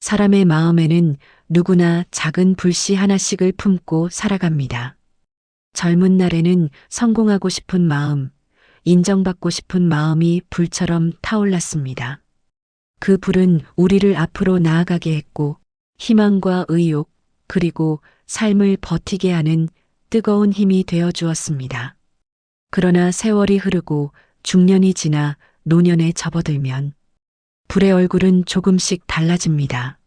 사람의 마음에는 누구나 작은 불씨 하나씩을 품고 살아갑니다. 젊은 날에는 성공하고 싶은 마음, 인정받고 싶은 마음이 불처럼 타올랐습니다. 그 불은 우리를 앞으로 나아가게 했고 희망과 의욕, 그리고 삶을 버티게 하는 뜨거운 힘이 되어 주었습니다. 그러나 세월이 흐르고 중년이 지나 노년에 접어들면 불의 얼굴은 조금씩 달라집니다.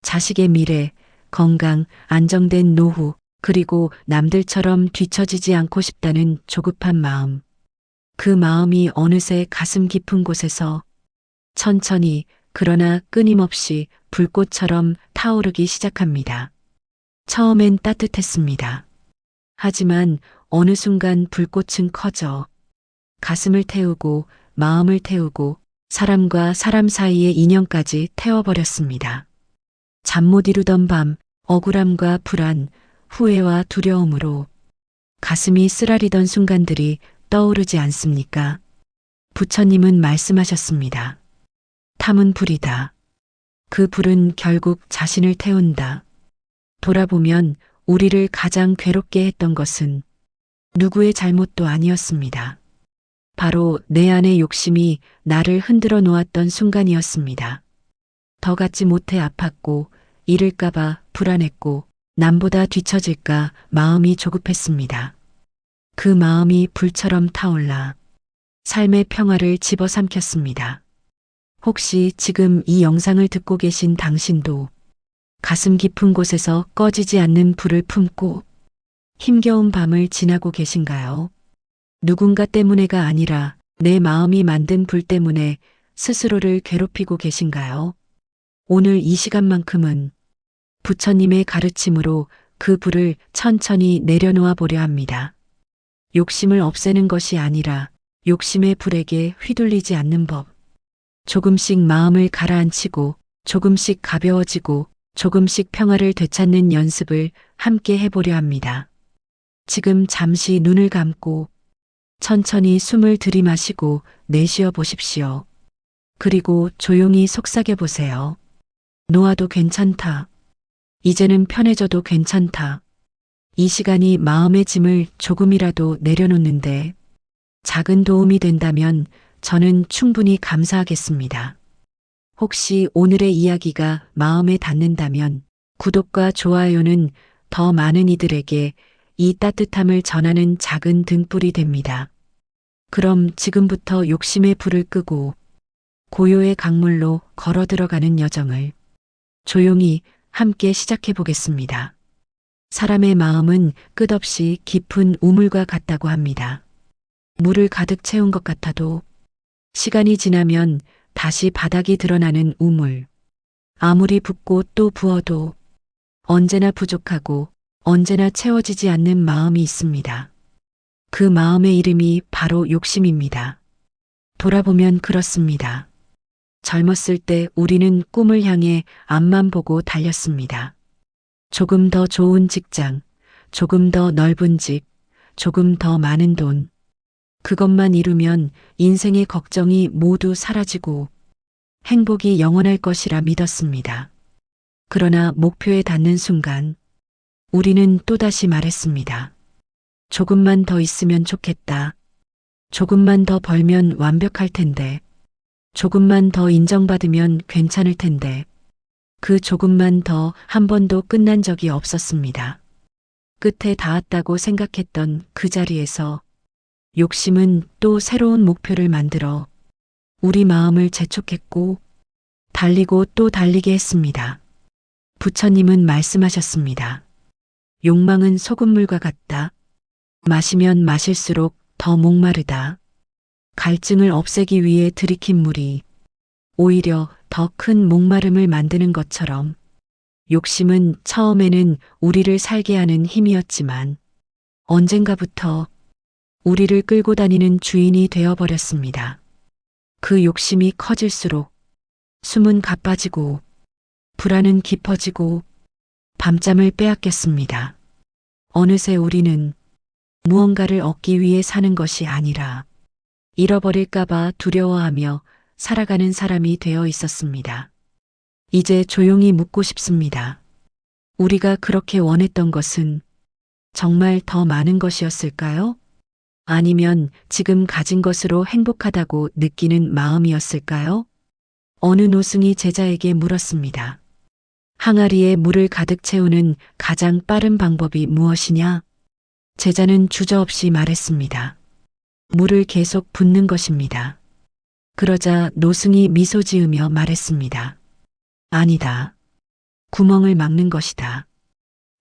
자식의 미래, 건강, 안정된 노후, 그리고 남들처럼 뒤처지지 않고 싶다는 조급한 마음. 그 마음이 어느새 가슴 깊은 곳에서 천천히 그러나 끊임없이 불꽃처럼 타오르기 시작합니다. 처음엔 따뜻했습니다. 하지만 어느 순간 불꽃은 커져 가슴을 태우고 마음을 태우고 사람과 사람 사이의 인연까지 태워버렸습니다. 잠 못 이루던 밤, 억울함과 불안, 후회와 두려움으로 가슴이 쓰라리던 순간들이 떠오르지 않습니까? 부처님은 말씀하셨습니다. 탐은 불이다. 그 불은 결국 자신을 태운다. 돌아보면 우리를 가장 괴롭게 했던 것은 누구의 잘못도 아니었습니다. 바로 내 안의 욕심이 나를 흔들어 놓았던 순간이었습니다. 더 갖지 못해 아팠고 잃을까봐 불안했고 남보다 뒤처질까 마음이 조급했습니다. 그 마음이 불처럼 타올라 삶의 평화를 집어삼켰습니다. 혹시 지금 이 영상을 듣고 계신 당신도 가슴 깊은 곳에서 꺼지지 않는 불을 품고 힘겨운 밤을 지나고 계신가요? 누군가 때문에가 아니라 내 마음이 만든 불 때문에 스스로를 괴롭히고 계신가요? 오늘 이 시간만큼은 부처님의 가르침으로 그 불을 천천히 내려놓아 보려 합니다. 욕심을 없애는 것이 아니라 욕심의 불에게 휘둘리지 않는 법. 조금씩 마음을 가라앉히고 조금씩 가벼워지고 조금씩 평화를 되찾는 연습을 함께 해보려 합니다. 지금 잠시 눈을 감고 천천히 숨을 들이마시고 내쉬어 보십시오. 그리고 조용히 속삭여 보세요. 놓아도 괜찮다. 이제는 편해져도 괜찮다. 이 시간이 마음의 짐을 조금이라도 내려놓는데 작은 도움이 된다면 저는 충분히 감사하겠습니다. 혹시 오늘의 이야기가 마음에 닿는다면 구독과 좋아요는 더 많은 이들에게 이 따뜻함을 전하는 작은 등불이 됩니다. 그럼 지금부터 욕심의 불을 끄고 고요의 강물로 걸어 들어가는 여정을 조용히 함께 시작해 보겠습니다. 사람의 마음은 끝없이 깊은 우물과 같다고 합니다. 물을 가득 채운 것 같아도 시간이 지나면 다시 바닥이 드러나는 우물. 아무리 붓고 또 부어도 언제나 부족하고 언제나 채워지지 않는 마음이 있습니다. 그 마음의 이름이 바로 욕심입니다. 돌아보면 그렇습니다. 젊었을 때 우리는 꿈을 향해 앞만 보고 달렸습니다. 조금 더 좋은 직장, 조금 더 넓은 집, 조금 더 많은 돈. 그것만 이루면 인생의 걱정이 모두 사라지고 행복이 영원할 것이라 믿었습니다. 그러나 목표에 닿는 순간 우리는 또다시 말했습니다. 조금만 더 있으면 좋겠다. 조금만 더 벌면 완벽할 텐데. 조금만 더 인정받으면 괜찮을 텐데. 그 조금만 더 한 번도 끝난 적이 없었습니다. 끝에 닿았다고 생각했던 그 자리에서 욕심은 또 새로운 목표를 만들어 우리 마음을 재촉했고 달리고 또 달리게 했습니다. 부처님은 말씀하셨습니다. 욕망은 소금물과 같다. 마시면 마실수록 더 목마르다. 갈증을 없애기 위해 들이킨 물이 오히려 더 큰 목마름을 만드는 것처럼 욕심은 처음에는 우리를 살게 하는 힘이었지만 언젠가부터 우리를 끌고 다니는 주인이 되어버렸습니다. 그 욕심이 커질수록 숨은 가빠지고 불안은 깊어지고 밤잠을 빼앗겼습니다. 어느새 우리는 무언가를 얻기 위해 사는 것이 아니라 잃어버릴까봐 두려워하며 살아가는 사람이 되어 있었습니다. 이제 조용히 묻고 싶습니다. 우리가 그렇게 원했던 것은 정말 더 많은 것이었을까요? 아니면 지금 가진 것으로 행복하다고 느끼는 마음이었을까요? 어느 노승이 제자에게 물었습니다. 항아리에 물을 가득 채우는 가장 빠른 방법이 무엇이냐? 제자는 주저없이 말했습니다. 물을 계속 붓는 것입니다. 그러자 노승이 미소 지으며 말했습니다. 아니다. 구멍을 막는 것이다.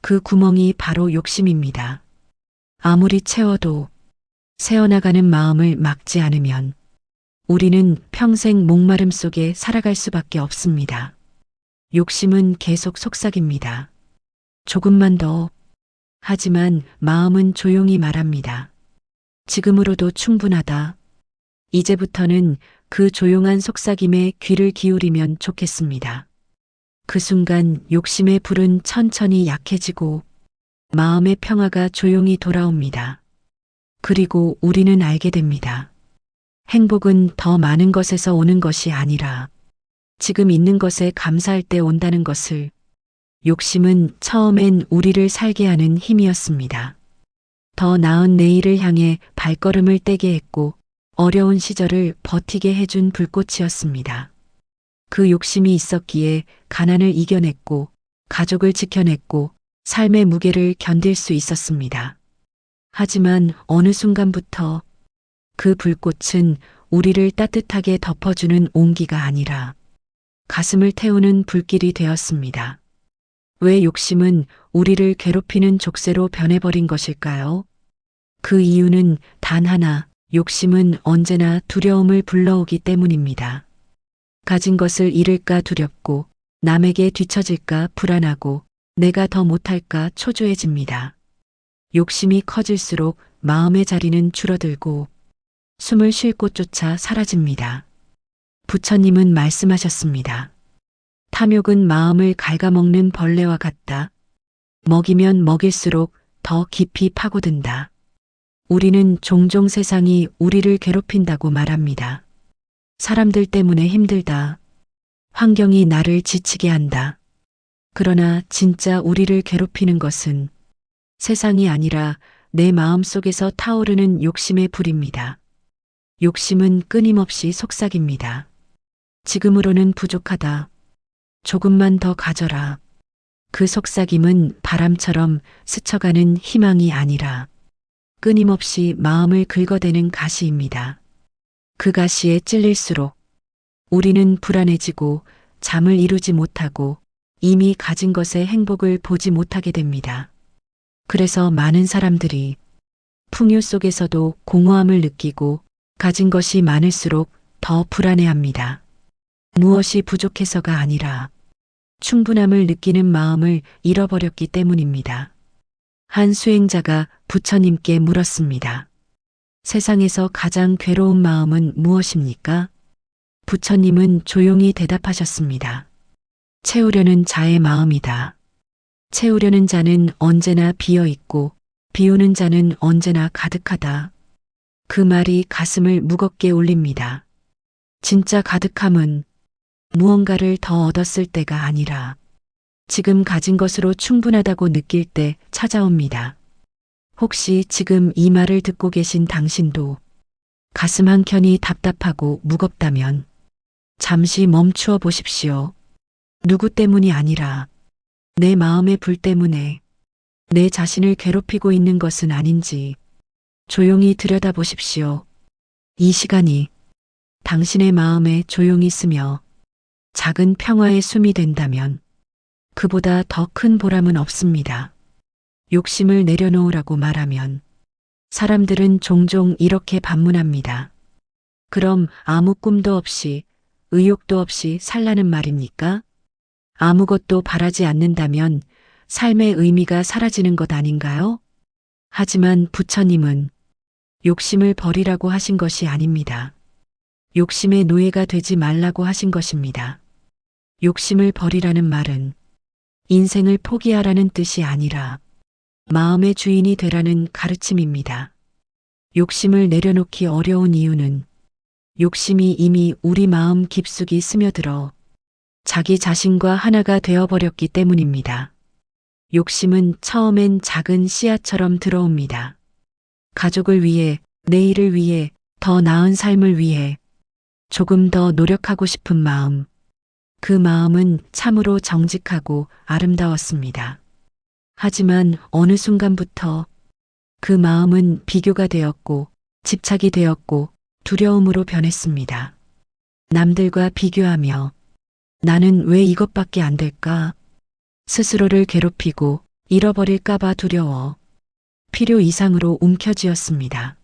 그 구멍이 바로 욕심입니다. 아무리 채워도 새어나가는 마음을 막지 않으면 우리는 평생 목마름 속에 살아갈 수밖에 없습니다. 욕심은 계속 속삭입니다. 조금만 더. 하지만 마음은 조용히 말합니다. 지금으로도 충분하다. 이제부터는 그 조용한 속삭임에 귀를 기울이면 좋겠습니다. 그 순간 욕심의 불은 천천히 약해지고 마음의 평화가 조용히 돌아옵니다. 그리고 우리는 알게 됩니다. 행복은 더 많은 것에서 오는 것이 아니라 지금 있는 것에 감사할 때 온다는 것을. 욕심은 처음엔 우리를 살게 하는 힘이었습니다. 더 나은 내일을 향해 발걸음을 떼게 했고 어려운 시절을 버티게 해준 불꽃이었습니다. 그 욕심이 있었기에 가난을 이겨냈고 가족을 지켜냈고 삶의 무게를 견딜 수 있었습니다. 하지만 어느 순간부터 그 불꽃은 우리를 따뜻하게 덮어주는 온기가 아니라 가슴을 태우는 불길이 되었습니다. 왜 욕심은 우리를 괴롭히는 족쇄로 변해버린 것일까요? 그 이유는 단 하나, 욕심은 언제나 두려움을 불러오기 때문입니다. 가진 것을 잃을까 두렵고 남에게 뒤처질까 불안하고 내가 더 못할까 초조해집니다. 욕심이 커질수록 마음의 자리는 줄어들고 숨을 쉴 곳조차 사라집니다. 부처님은 말씀하셨습니다. 탐욕은 마음을 갉아먹는 벌레와 같다. 먹이면 먹일수록 더 깊이 파고든다. 우리는 종종 세상이 우리를 괴롭힌다고 말합니다. 사람들 때문에 힘들다. 환경이 나를 지치게 한다. 그러나 진짜 우리를 괴롭히는 것은 세상이 아니라 내 마음 속에서 타오르는 욕심의 불입니다. 욕심은 끊임없이 속삭입니다. 지금으로는 부족하다. 조금만 더 가져라. 그 속삭임은 바람처럼 스쳐가는 희망이 아니라 끊임없이 마음을 긁어대는 가시입니다. 그 가시에 찔릴수록 우리는 불안해지고 잠을 이루지 못하고 이미 가진 것의 행복을 보지 못하게 됩니다. 그래서 많은 사람들이 풍요 속에서도 공허함을 느끼고 가진 것이 많을수록 더 불안해합니다. 무엇이 부족해서가 아니라 충분함을 느끼는 마음을 잃어버렸기 때문입니다. 한 수행자가 부처님께 물었습니다. 세상에서 가장 괴로운 마음은 무엇입니까? 부처님은 조용히 대답하셨습니다. 채우려는 자의 마음이다. 채우려는 자는 언제나 비어 있고 비우는 자는 언제나 가득하다. 그 말이 가슴을 무겁게 울립니다. 진짜 가득함은 무언가를 더 얻었을 때가 아니라 지금 가진 것으로 충분하다고 느낄 때 찾아옵니다. 혹시 지금 이 말을 듣고 계신 당신도 가슴 한켠이 답답하고 무겁다면 잠시 멈추어 보십시오. 누구 때문이 아니라 내 마음의 불 때문에 내 자신을 괴롭히고 있는 것은 아닌지 조용히 들여다보십시오. 이 시간이 당신의 마음에 조용히 스며 작은 평화의 숨이 된다면 그보다 더 큰 보람은 없습니다. 욕심을 내려놓으라고 말하면 사람들은 종종 이렇게 반문합니다. 그럼 아무 꿈도 없이 의욕도 없이 살라는 말입니까? 아무것도 바라지 않는다면 삶의 의미가 사라지는 것 아닌가요? 하지만 부처님은 욕심을 버리라고 하신 것이 아닙니다. 욕심의 노예가 되지 말라고 하신 것입니다. 욕심을 버리라는 말은 인생을 포기하라는 뜻이 아니라 마음의 주인이 되라는 가르침입니다. 욕심을 내려놓기 어려운 이유는 욕심이 이미 우리 마음 깊숙이 스며들어 자기 자신과 하나가 되어버렸기 때문입니다. 욕심은 처음엔 작은 씨앗처럼 들어옵니다. 가족을 위해, 내일을 위해, 더 나은 삶을 위해 조금 더 노력하고 싶은 마음. 그 마음은 참으로 정직하고 아름다웠습니다. 하지만 어느 순간부터 그 마음은 비교가 되었고 집착이 되었고 두려움으로 변했습니다. 남들과 비교하며 나는 왜 이것밖에 안 될까? 스스로를 괴롭히고 잃어버릴까봐 두려워 필요 이상으로 움켜쥐었습니다.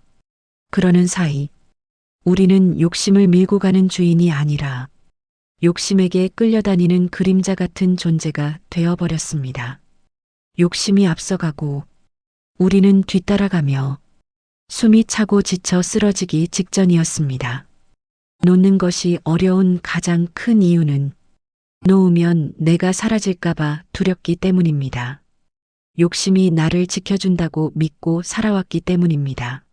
그러는 사이 우리는 욕심을 밀고 가는 주인이 아니라 욕심에게 끌려다니는 그림자 같은 존재가 되어버렸습니다. 욕심이 앞서가고 우리는 뒤따라가며 숨이 차고 지쳐 쓰러지기 직전이었습니다. 놓는 것이 어려운 가장 큰 이유는 놓으면 내가 사라질까봐 두렵기 때문입니다. 욕심이 나를 지켜준다고 믿고 살아왔기 때문입니다.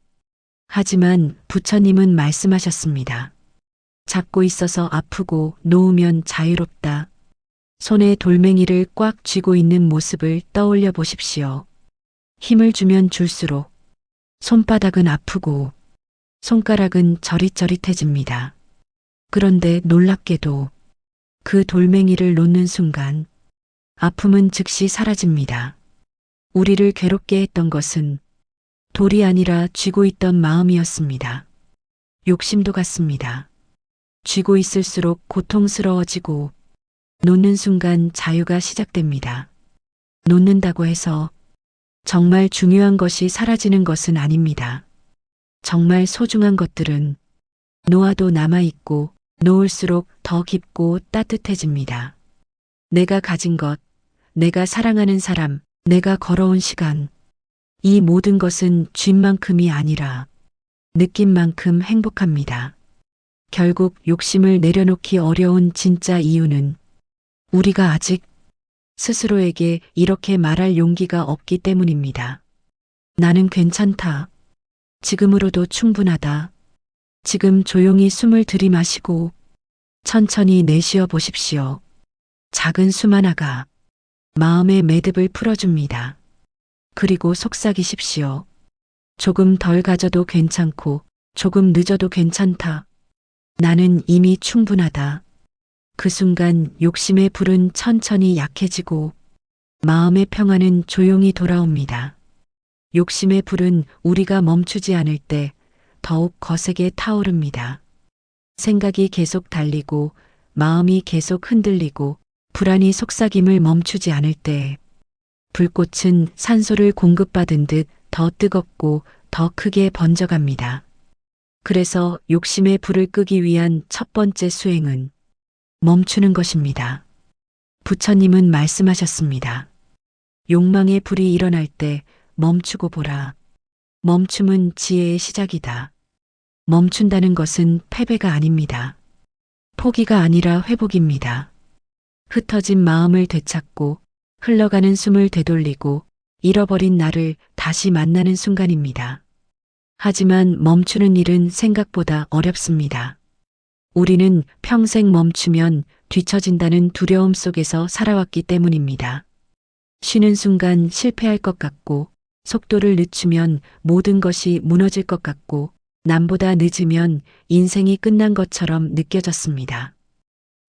하지만 부처님은 말씀하셨습니다. 잡고 있어서 아프고 놓으면 자유롭다. 손에 돌멩이를 꽉 쥐고 있는 모습을 떠올려 보십시오. 힘을 주면 줄수록 손바닥은 아프고 손가락은 저릿저릿해집니다. 그런데 놀랍게도 그 돌멩이를 놓는 순간 아픔은 즉시 사라집니다. 우리를 괴롭게 했던 것은 돌이 아니라 쥐고 있던 마음이었습니다. 욕심도 같습니다. 쥐고 있을수록 고통스러워지고 놓는 순간 자유가 시작됩니다. 놓는다고 해서 정말 중요한 것이 사라지는 것은 아닙니다. 정말 소중한 것들은 놓아도 남아있고 놓을수록 더 깊고 따뜻해집니다. 내가 가진 것, 내가 사랑하는 사람, 내가 걸어온 시간, 이 모든 것은 쥔만큼이 아니라 느낀만큼 행복합니다. 결국 욕심을 내려놓기 어려운 진짜 이유는 우리가 아직 스스로에게 이렇게 말할 용기가 없기 때문입니다. 나는 괜찮다. 지금으로도 충분하다. 지금 조용히 숨을 들이마시고 천천히 내쉬어 보십시오. 작은 숨 하나가 마음의 매듭을 풀어줍니다. 그리고 속삭이십시오. 조금 덜 가져도 괜찮고 조금 늦어도 괜찮다. 나는 이미 충분하다. 그 순간 욕심의 불은 천천히 약해지고 마음의 평화는 조용히 돌아옵니다. 욕심의 불은 우리가 멈추지 않을 때 더욱 거세게 타오릅니다. 생각이 계속 달리고 마음이 계속 흔들리고 불안이 속삭임을 멈추지 않을 때 불꽃은 산소를 공급받은 듯 더 뜨겁고 더 크게 번져갑니다. 그래서 욕심의 불을 끄기 위한 첫 번째 수행은 멈추는 것입니다. 부처님은 말씀하셨습니다. 욕망의 불이 일어날 때 멈추고 보라. 멈춤은 지혜의 시작이다. 멈춘다는 것은 패배가 아닙니다. 포기가 아니라 회복입니다. 흩어진 마음을 되찾고 흘러가는 숨을 되돌리고 잃어버린 나를 다시 만나는 순간입니다. 하지만 멈추는 일은 생각보다 어렵습니다. 우리는 평생 멈추면 뒤처진다는 두려움 속에서 살아왔기 때문입니다. 쉬는 순간 실패할 것 같고 속도를 늦추면 모든 것이 무너질 것 같고 남보다 늦으면 인생이 끝난 것처럼 느껴졌습니다.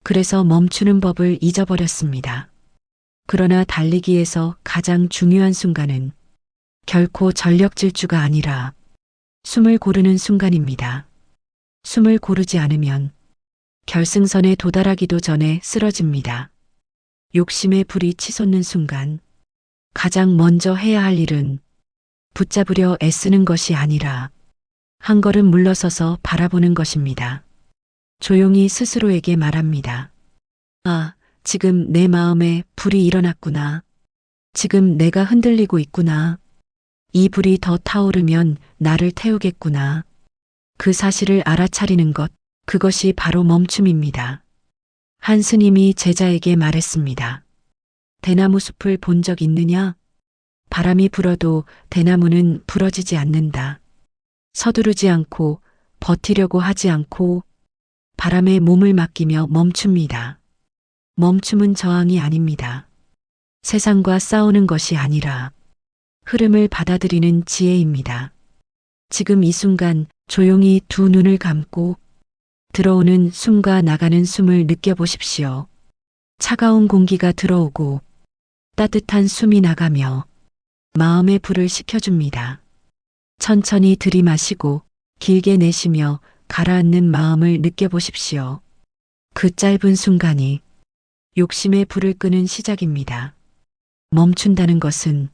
그래서 멈추는 법을 잊어버렸습니다. 그러나 달리기에서 가장 중요한 순간은 결코 전력 질주가 아니라 숨을 고르는 순간입니다. 숨을 고르지 않으면 결승선에 도달하기도 전에 쓰러집니다. 욕심의 불이 치솟는 순간 가장 먼저 해야 할 일은 붙잡으려 애쓰는 것이 아니라 한 걸음 물러서서 바라보는 것입니다. 조용히 스스로에게 말합니다. 아, 지금 내 마음에 불이 일어났구나. 지금 내가 흔들리고 있구나. 이 불이 더 타오르면 나를 태우겠구나. 그 사실을 알아차리는 것, 그것이 바로 멈춤입니다. 한 스님이 제자에게 말했습니다. 대나무 숲을 본 적 있느냐? 바람이 불어도 대나무는 부러지지 않는다. 서두르지 않고 버티려고 하지 않고 바람에 몸을 맡기며 멈춥니다. 멈춤은 저항이 아닙니다. 세상과 싸우는 것이 아니라 흐름을 받아들이는 지혜입니다. 지금 이 순간 조용히 두 눈을 감고 들어오는 숨과 나가는 숨을 느껴보십시오. 차가운 공기가 들어오고 따뜻한 숨이 나가며 마음의 불을 식혀줍니다. 천천히 들이마시고 길게 내쉬며 가라앉는 마음을 느껴보십시오. 그 짧은 순간이 욕심의 불을 끄는 시작입니다. 멈춘다는 것은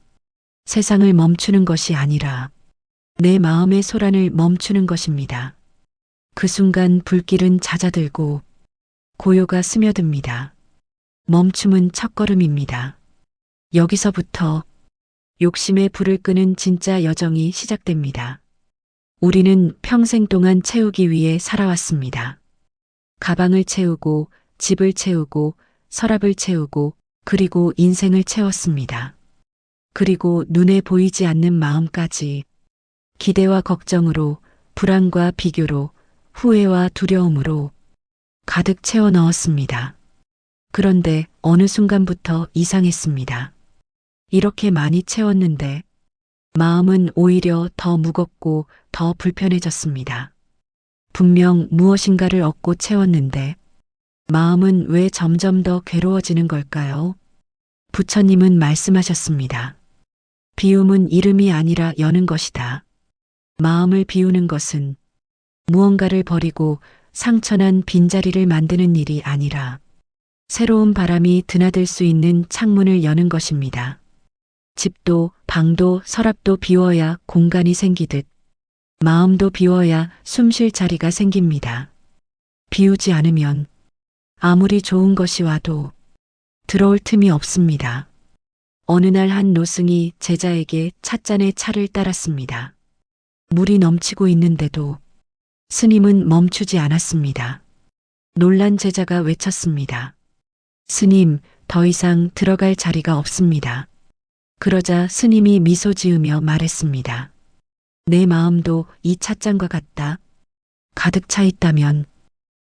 세상을 멈추는 것이 아니라 내 마음의 소란을 멈추는 것입니다. 그 순간 불길은 잦아들고 고요가 스며듭니다. 멈춤은 첫걸음입니다. 여기서부터 욕심의 불을 끄는 진짜 여정이 시작됩니다. 우리는 평생 동안 채우기 위해 살아왔습니다. 가방을 채우고 집을 채우고 서랍을 채우고 그리고 인생을 채웠습니다. 그리고 눈에 보이지 않는 마음까지 기대와 걱정으로 불안과 비교로 후회와 두려움으로 가득 채워 넣었습니다. 그런데 어느 순간부터 이상했습니다. 이렇게 많이 채웠는데 마음은 오히려 더 무겁고 더 불편해졌습니다. 분명 무엇인가를 얻고 채웠는데 마음은 왜 점점 더 괴로워지는 걸까요? 부처님은 말씀하셨습니다. 비움은 이름이 아니라 여는 것이다. 마음을 비우는 것은 무언가를 버리고 상처난 빈자리를 만드는 일이 아니라 새로운 바람이 드나들 수 있는 창문을 여는 것입니다. 집도 방도 서랍도 비워야 공간이 생기듯 마음도 비워야 숨 쉴 자리가 생깁니다. 비우지 않으면 아무리 좋은 것이 와도 들어올 틈이 없습니다. 어느 날 한 노승이 제자에게 찻잔에 차를 따랐습니다. 물이 넘치고 있는데도 스님은 멈추지 않았습니다. 놀란 제자가 외쳤습니다. 스님, 더 이상 들어갈 자리가 없습니다. 그러자 스님이 미소 지으며 말했습니다. 내 마음도 이 찻잔과 같다. 가득 차 있다면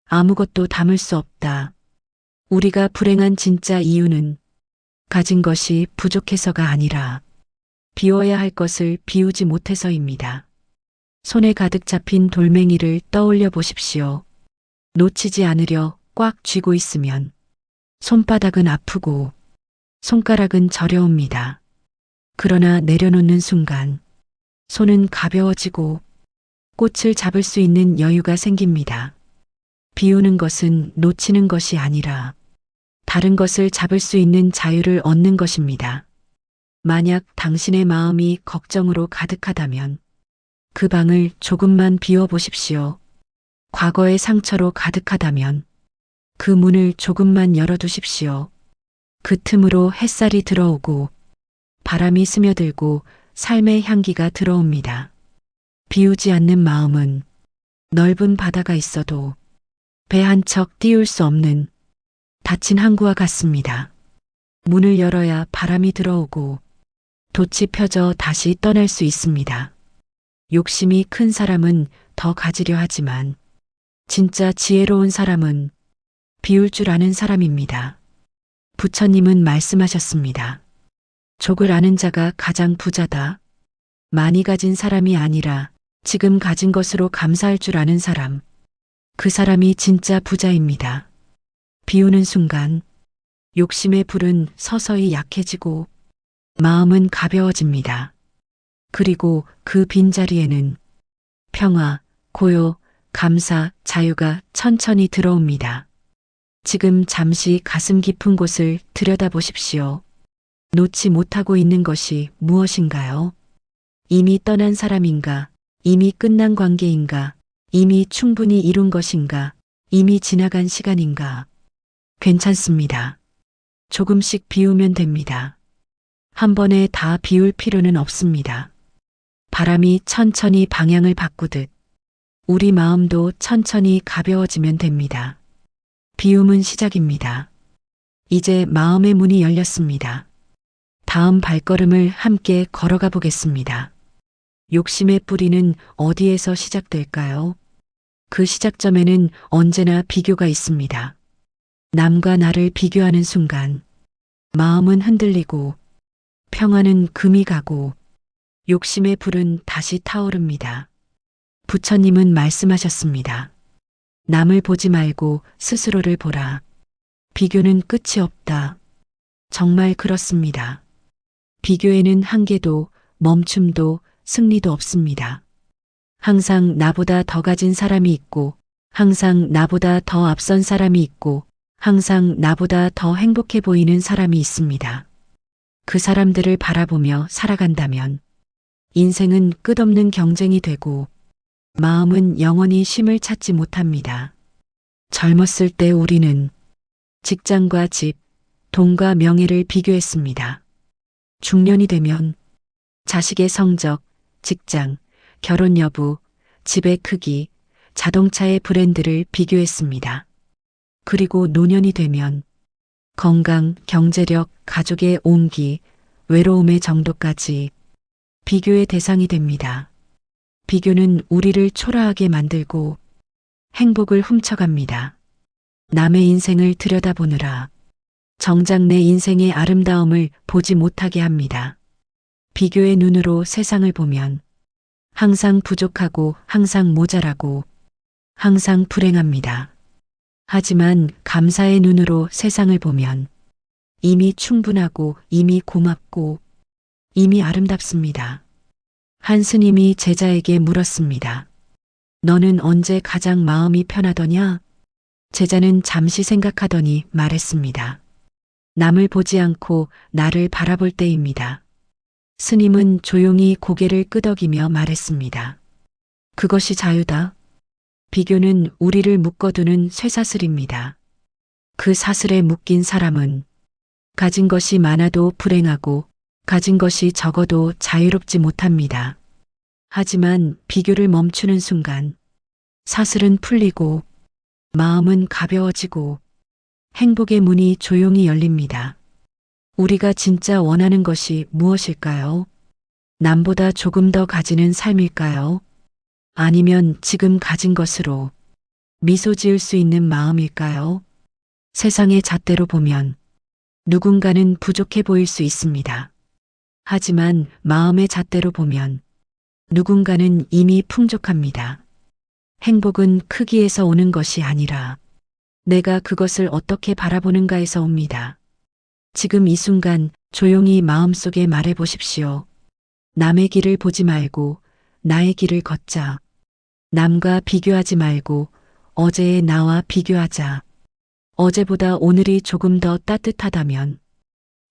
아무것도 담을 수 없다. 우리가 불행한 진짜 이유는 가진 것이 부족해서가 아니라 비워야 할 것을 비우지 못해서입니다. 손에 가득 잡힌 돌멩이를 떠올려 보십시오. 놓치지 않으려 꽉 쥐고 있으면 손바닥은 아프고 손가락은 저려옵니다. 그러나 내려놓는 순간 손은 가벼워지고 꽃을 잡을 수 있는 여유가 생깁니다. 비우는 것은 놓치는 것이 아니라 다른 것을 잡을 수 있는 자유를 얻는 것입니다. 만약 당신의 마음이 걱정으로 가득하다면 그 방을 조금만 비워보십시오. 과거의 상처로 가득하다면 그 문을 조금만 열어두십시오. 그 틈으로 햇살이 들어오고 바람이 스며들고 삶의 향기가 들어옵니다. 비우지 않는 마음은 넓은 바다가 있어도 배 한 척 띄울 수 없는 닫힌 항구와 같습니다. 문을 열어야 바람이 들어오고 돛이 펴져 다시 떠날 수 있습니다. 욕심이 큰 사람은 더 가지려 하지만 진짜 지혜로운 사람은 비울 줄 아는 사람입니다. 부처님은 말씀하셨습니다. 족을 아는 자가 가장 부자다. 많이 가진 사람이 아니라 지금 가진 것으로 감사할 줄 아는 사람. 그 사람이 진짜 부자입니다. 비우는 순간 욕심의 불은 서서히 약해지고 마음은 가벼워집니다. 그리고 그 빈자리에는 평화, 고요, 감사, 자유가 천천히 들어옵니다. 지금 잠시 가슴 깊은 곳을 들여다보십시오. 놓지 못하고 있는 것이 무엇인가요? 이미 떠난 사람인가? 이미 끝난 관계인가? 이미 충분히 이룬 것인가? 이미 지나간 시간인가? 괜찮습니다. 조금씩 비우면 됩니다. 한 번에 다 비울 필요는 없습니다. 바람이 천천히 방향을 바꾸듯 우리 마음도 천천히 가벼워지면 됩니다. 비움은 시작입니다. 이제 마음의 문이 열렸습니다. 다음 발걸음을 함께 걸어가 보겠습니다. 욕심의 뿌리는 어디에서 시작될까요? 그 시작점에는 언제나 비교가 있습니다. 남과 나를 비교하는 순간 마음은 흔들리고 평화는 금이 가고 욕심의 불은 다시 타오릅니다. 부처님은 말씀하셨습니다. 남을 보지 말고 스스로를 보라. 비교는 끝이 없다. 정말 그렇습니다. 비교에는 한계도 멈춤도 승리도 없습니다. 항상 나보다 더 가진 사람이 있고, 항상 나보다 더 앞선 사람이 있고, 항상 나보다 더 행복해 보이는 사람이 있습니다. 그 사람들을 바라보며 살아간다면 인생은 끝없는 경쟁이 되고 마음은 영원히 쉼을 찾지 못합니다. 젊었을 때 우리는 직장과 집, 돈과 명예를 비교했습니다. 중년이 되면 자식의 성적, 직장, 결혼 여부, 집의 크기, 자동차의 브랜드를 비교했습니다. 그리고 노년이 되면 건강, 경제력, 가족의 온기, 외로움의 정도까지 비교의 대상이 됩니다. 비교는 우리를 초라하게 만들고 행복을 훔쳐갑니다. 남의 인생을 들여다보느라 정작 내 인생의 아름다움을 보지 못하게 합니다. 비교의 눈으로 세상을 보면 항상 부족하고 항상 모자라고 항상 불행합니다. 하지만 감사의 눈으로 세상을 보면 이미 충분하고 이미 고맙고 이미 아름답습니다. 한 스님이 제자에게 물었습니다. 너는 언제 가장 마음이 편하더냐? 제자는 잠시 생각하더니 말했습니다. 남을 보지 않고 나를 바라볼 때입니다. 스님은 조용히 고개를 끄덕이며 말했습니다. 그것이 자유다. 비교는 우리를 묶어두는 쇠사슬입니다. 그 사슬에 묶인 사람은 가진 것이 많아도 불행하고 가진 것이 적어도 자유롭지 못합니다. 하지만 비교를 멈추는 순간 사슬은 풀리고 마음은 가벼워지고 행복의 문이 조용히 열립니다. 우리가 진짜 원하는 것이 무엇일까요? 남보다 조금 더 가지는 삶일까요? 아니면 지금 가진 것으로 미소 지을 수 있는 마음일까요? 세상의 잣대로 보면 누군가는 부족해 보일 수 있습니다. 하지만 마음의 잣대로 보면 누군가는 이미 풍족합니다. 행복은 크기에서 오는 것이 아니라 내가 그것을 어떻게 바라보는가에서 옵니다. 지금 이 순간 조용히 마음속에 말해 보십시오. 남의 길을 보지 말고 나의 길을 걷자. 남과 비교하지 말고 어제의 나와 비교하자. 어제보다 오늘이 조금 더 따뜻하다면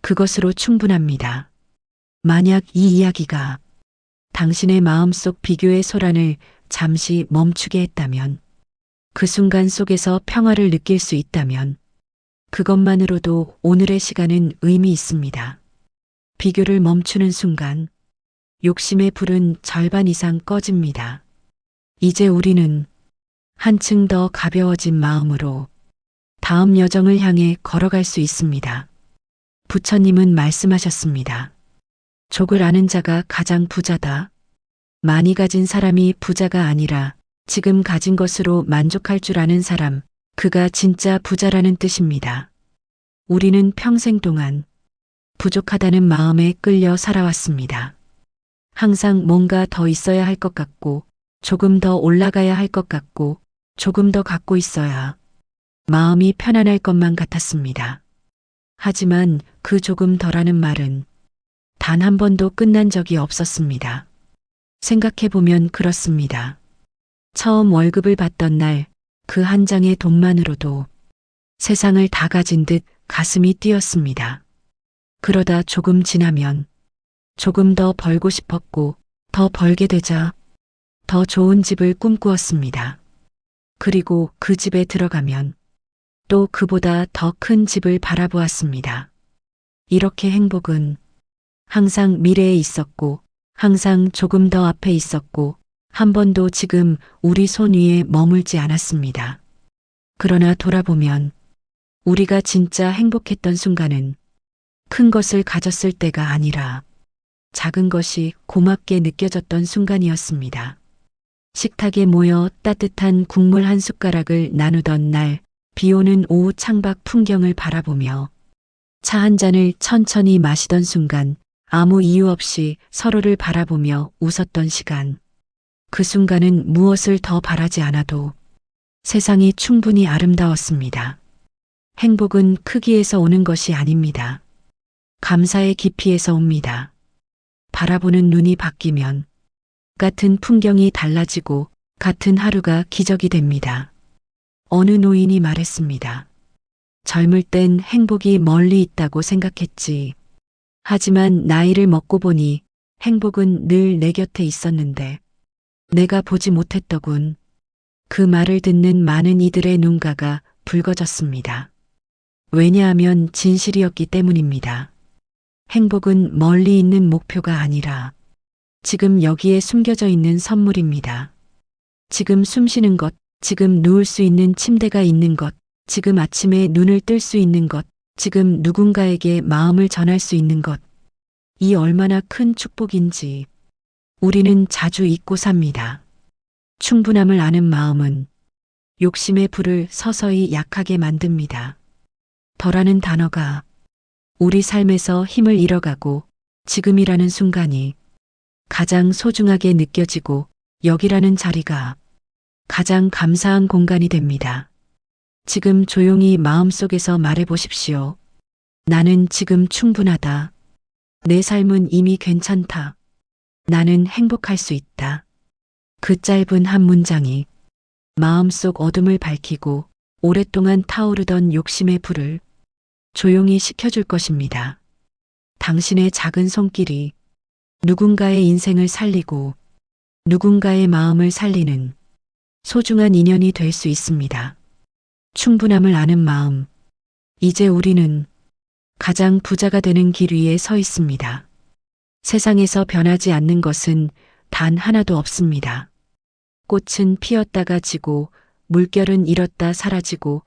그것으로 충분합니다. 만약 이 이야기가 당신의 마음속 비교의 소란을 잠시 멈추게 했다면, 그 순간 속에서 평화를 느낄 수 있다면 그것만으로도 오늘의 시간은 의미 있습니다. 비교를 멈추는 순간 욕심의 불은 절반 이상 꺼집니다. 이제 우리는 한층 더 가벼워진 마음으로 다음 여정을 향해 걸어갈 수 있습니다. 부처님은 말씀하셨습니다. 족을 아는 자가 가장 부자다. 많이 가진 사람이 부자가 아니라 지금 가진 것으로 만족할 줄 아는 사람, 그가 진짜 부자라는 뜻입니다. 우리는 평생 동안 부족하다는 마음에 끌려 살아왔습니다. 항상 뭔가 더 있어야 할 것 같고, 조금 더 올라가야 할 것 같고, 조금 더 갖고 있어야 마음이 편안할 것만 같았습니다. 하지만 그 조금 더라는 말은 단 한 번도 끝난 적이 없었습니다. 생각해보면 그렇습니다. 처음 월급을 받던 날 그 한 장의 돈만으로도 세상을 다 가진 듯 가슴이 뛰었습니다. 그러다 조금 지나면 조금 더 벌고 싶었고 더 벌게 되자 더 좋은 집을 꿈꾸었습니다. 그리고 그 집에 들어가면 또 그보다 더 큰 집을 바라보았습니다. 이렇게 행복은 항상 미래에 있었고 항상 조금 더 앞에 있었고 한 번도 지금 우리 손 위에 머물지 않았습니다. 그러나 돌아보면 우리가 진짜 행복했던 순간은 큰 것을 가졌을 때가 아니라 작은 것이 고맙게 느껴졌던 순간이었습니다. 식탁에 모여 따뜻한 국물 한 숟가락을 나누던 날, 비 오는 오후 창밖 풍경을 바라보며 차 한 잔을 천천히 마시던 순간 아무 이유 없이 서로를 바라보며 웃었던 시간. 그 순간은 무엇을 더 바라지 않아도 세상이 충분히 아름다웠습니다. 행복은 크기에서 오는 것이 아닙니다. 감사의 깊이에서 옵니다. 바라보는 눈이 바뀌면 같은 풍경이 달라지고 같은 하루가 기적이 됩니다. 어느 노인이 말했습니다. 젊을 땐 행복이 멀리 있다고 생각했지. 하지만 나이를 먹고 보니 행복은 늘 내 곁에 있었는데 내가 보지 못했더군. 그 말을 듣는 많은 이들의 눈가가 붉어졌습니다. 왜냐하면 진실이었기 때문입니다. 행복은 멀리 있는 목표가 아니라 지금 여기에 숨겨져 있는 선물입니다. 지금 숨 쉬는 것, 지금 누울 수 있는 침대가 있는 것, 지금 아침에 눈을 뜰 수 있는 것, 지금 누군가에게 마음을 전할 수 있는 것. 이 얼마나 큰 축복인지 우리는 자주 잊고 삽니다. 충분함을 아는 마음은 욕심의 불을 서서히 약하게 만듭니다. 더라는 단어가 우리 삶에서 힘을 잃어가고 지금이라는 순간이 가장 소중하게 느껴지고 여기라는 자리가 가장 감사한 공간이 됩니다. 지금 조용히 마음속에서 말해보십시오. 나는 지금 충분하다. 내 삶은 이미 괜찮다. 나는 행복할 수 있다. 그 짧은 한 문장이 마음속 어둠을 밝히고 오랫동안 타오르던 욕심의 불을 조용히 식혀줄 것입니다. 당신의 작은 손길이 누군가의 인생을 살리고 누군가의 마음을 살리는 소중한 인연이 될 수 있습니다. 충분함을 아는 마음. 이제 우리는 가장 부자가 되는 길 위에 서 있습니다. 세상에서 변하지 않는 것은 단 하나도 없습니다. 꽃은 피었다가 지고 물결은 일었다 사라지고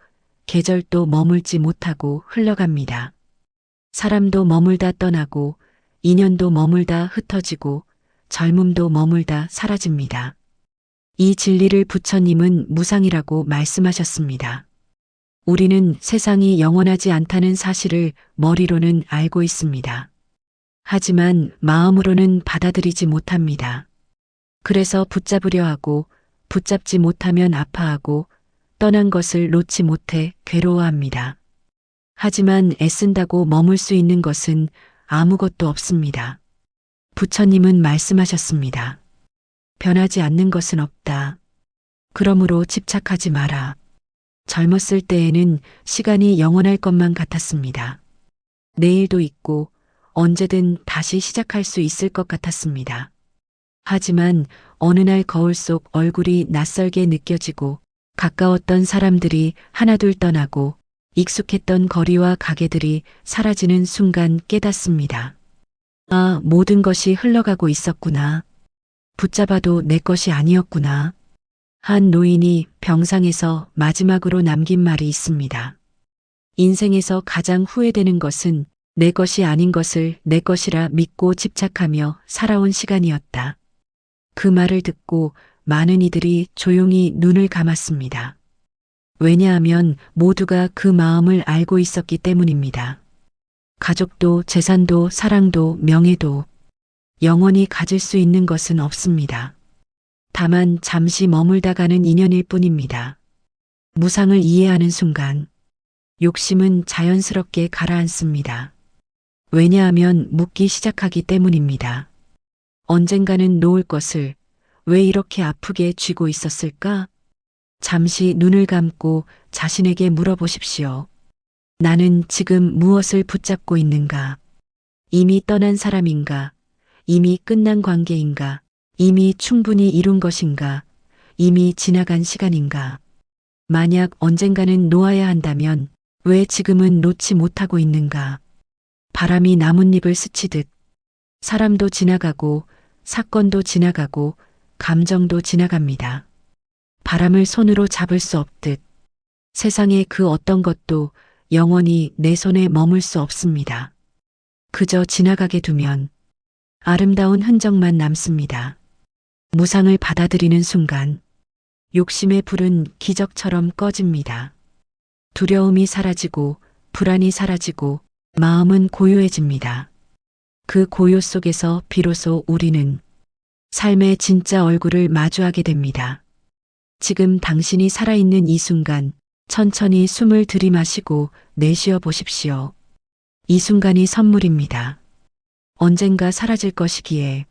계절도 머물지 못하고 흘러갑니다. 사람도 머물다 떠나고 인연도 머물다 흩어지고 젊음도 머물다 사라집니다. 이 진리를 부처님은 무상이라고 말씀하셨습니다. 우리는 세상이 영원하지 않다는 사실을 머리로는 알고 있습니다. 하지만 마음으로는 받아들이지 못합니다. 그래서 붙잡으려 하고 붙잡지 못하면 아파하고 떠난 것을 놓지 못해 괴로워합니다. 하지만 애쓴다고 머물 수 있는 것은 아무것도 없습니다. 부처님은 말씀하셨습니다. 변하지 않는 것은 없다. 그러므로 집착하지 마라. 젊었을 때에는 시간이 영원할 것만 같았습니다. 내일도 있고 언제든 다시 시작할 수 있을 것 같았습니다. 하지만 어느 날 거울 속 얼굴이 낯설게 느껴지고 가까웠던 사람들이 하나둘 떠나고 익숙했던 거리와 가게들이 사라지는 순간 깨닫습니다. 아, 모든 것이 흘러가고 있었구나. 붙잡아도 내 것이 아니었구나. 한 노인이 병상에서 마지막으로 남긴 말이 있습니다. 인생에서 가장 후회되는 것은 내 것이 아닌 것을 내 것이라 믿고 집착하며 살아온 시간이었다. 그 말을 듣고 많은 이들이 조용히 눈을 감았습니다. 왜냐하면 모두가 그 마음을 알고 있었기 때문입니다. 가족도 재산도 사랑도 명예도 영원히 가질 수 있는 것은 없습니다. 다만 잠시 머물다 가는 인연일 뿐입니다. 무상을 이해하는 순간 욕심은 자연스럽게 가라앉습니다. 왜냐하면 묻기 시작하기 때문입니다. 언젠가는 놓을 것을 왜 이렇게 아프게 쥐고 있었을까? 잠시 눈을 감고 자신에게 물어보십시오. 나는 지금 무엇을 붙잡고 있는가? 이미 떠난 사람인가? 이미 끝난 관계인가? 이미 충분히 이룬 것인가? 이미 지나간 시간인가? 만약 언젠가는 놓아야 한다면 왜 지금은 놓지 못하고 있는가? 바람이 나뭇잎을 스치듯 사람도 지나가고 사건도 지나가고 감정도 지나갑니다. 바람을 손으로 잡을 수 없듯 세상의 그 어떤 것도 영원히 내 손에 머물 수 없습니다. 그저 지나가게 두면 아름다운 흔적만 남습니다. 무상을 받아들이는 순간 욕심의 불은 기적처럼 꺼집니다. 두려움이 사라지고 불안이 사라지고 마음은 고요해집니다. 그 고요 속에서 비로소 우리는 삶의 진짜 얼굴을 마주하게 됩니다. 지금 당신이 살아있는 이 순간 천천히 숨을 들이마시고 내쉬어 보십시오. 이 순간이 선물입니다. 언젠가 사라질 것이기에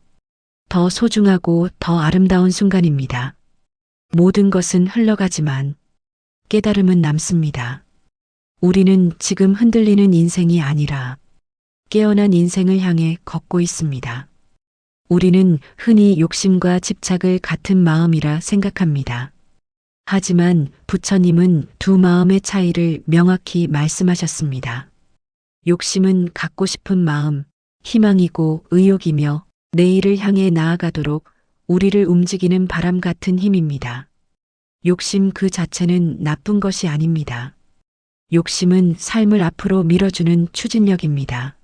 더 소중하고 더 아름다운 순간입니다. 모든 것은 흘러가지만 깨달음은 남습니다. 우리는 지금 흔들리는 인생이 아니라 깨어난 인생을 향해 걷고 있습니다. 우리는 흔히 욕심과 집착을 같은 마음이라 생각합니다. 하지만 부처님은 두 마음의 차이를 명확히 말씀하셨습니다. 욕심은 갖고 싶은 마음, 희망이고 의욕이며 내일을 향해 나아가도록 우리를 움직이는 바람 같은 힘입니다. 욕심 그 자체는 나쁜 것이 아닙니다. 욕심은 삶을 앞으로 밀어주는 추진력입니다.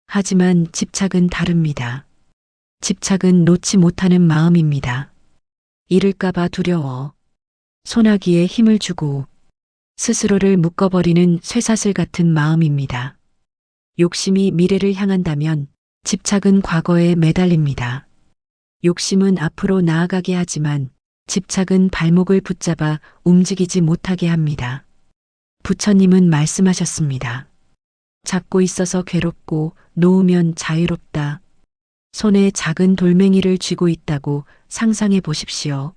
하지만 집착은 다릅니다. 집착은 놓지 못하는 마음입니다. 잃을까봐 두려워 소나기에 힘을 주고 스스로를 묶어버리는 쇠사슬 같은 마음입니다. 욕심이 미래를 향한다면 집착은 과거에 매달립니다. 욕심은 앞으로 나아가게 하지만 집착은 발목을 붙잡아 움직이지 못하게 합니다. 부처님은 말씀하셨습니다. 잡고 있어서 괴롭고 놓으면 자유롭다. 손에 작은 돌멩이를 쥐고 있다고 상상해 보십시오.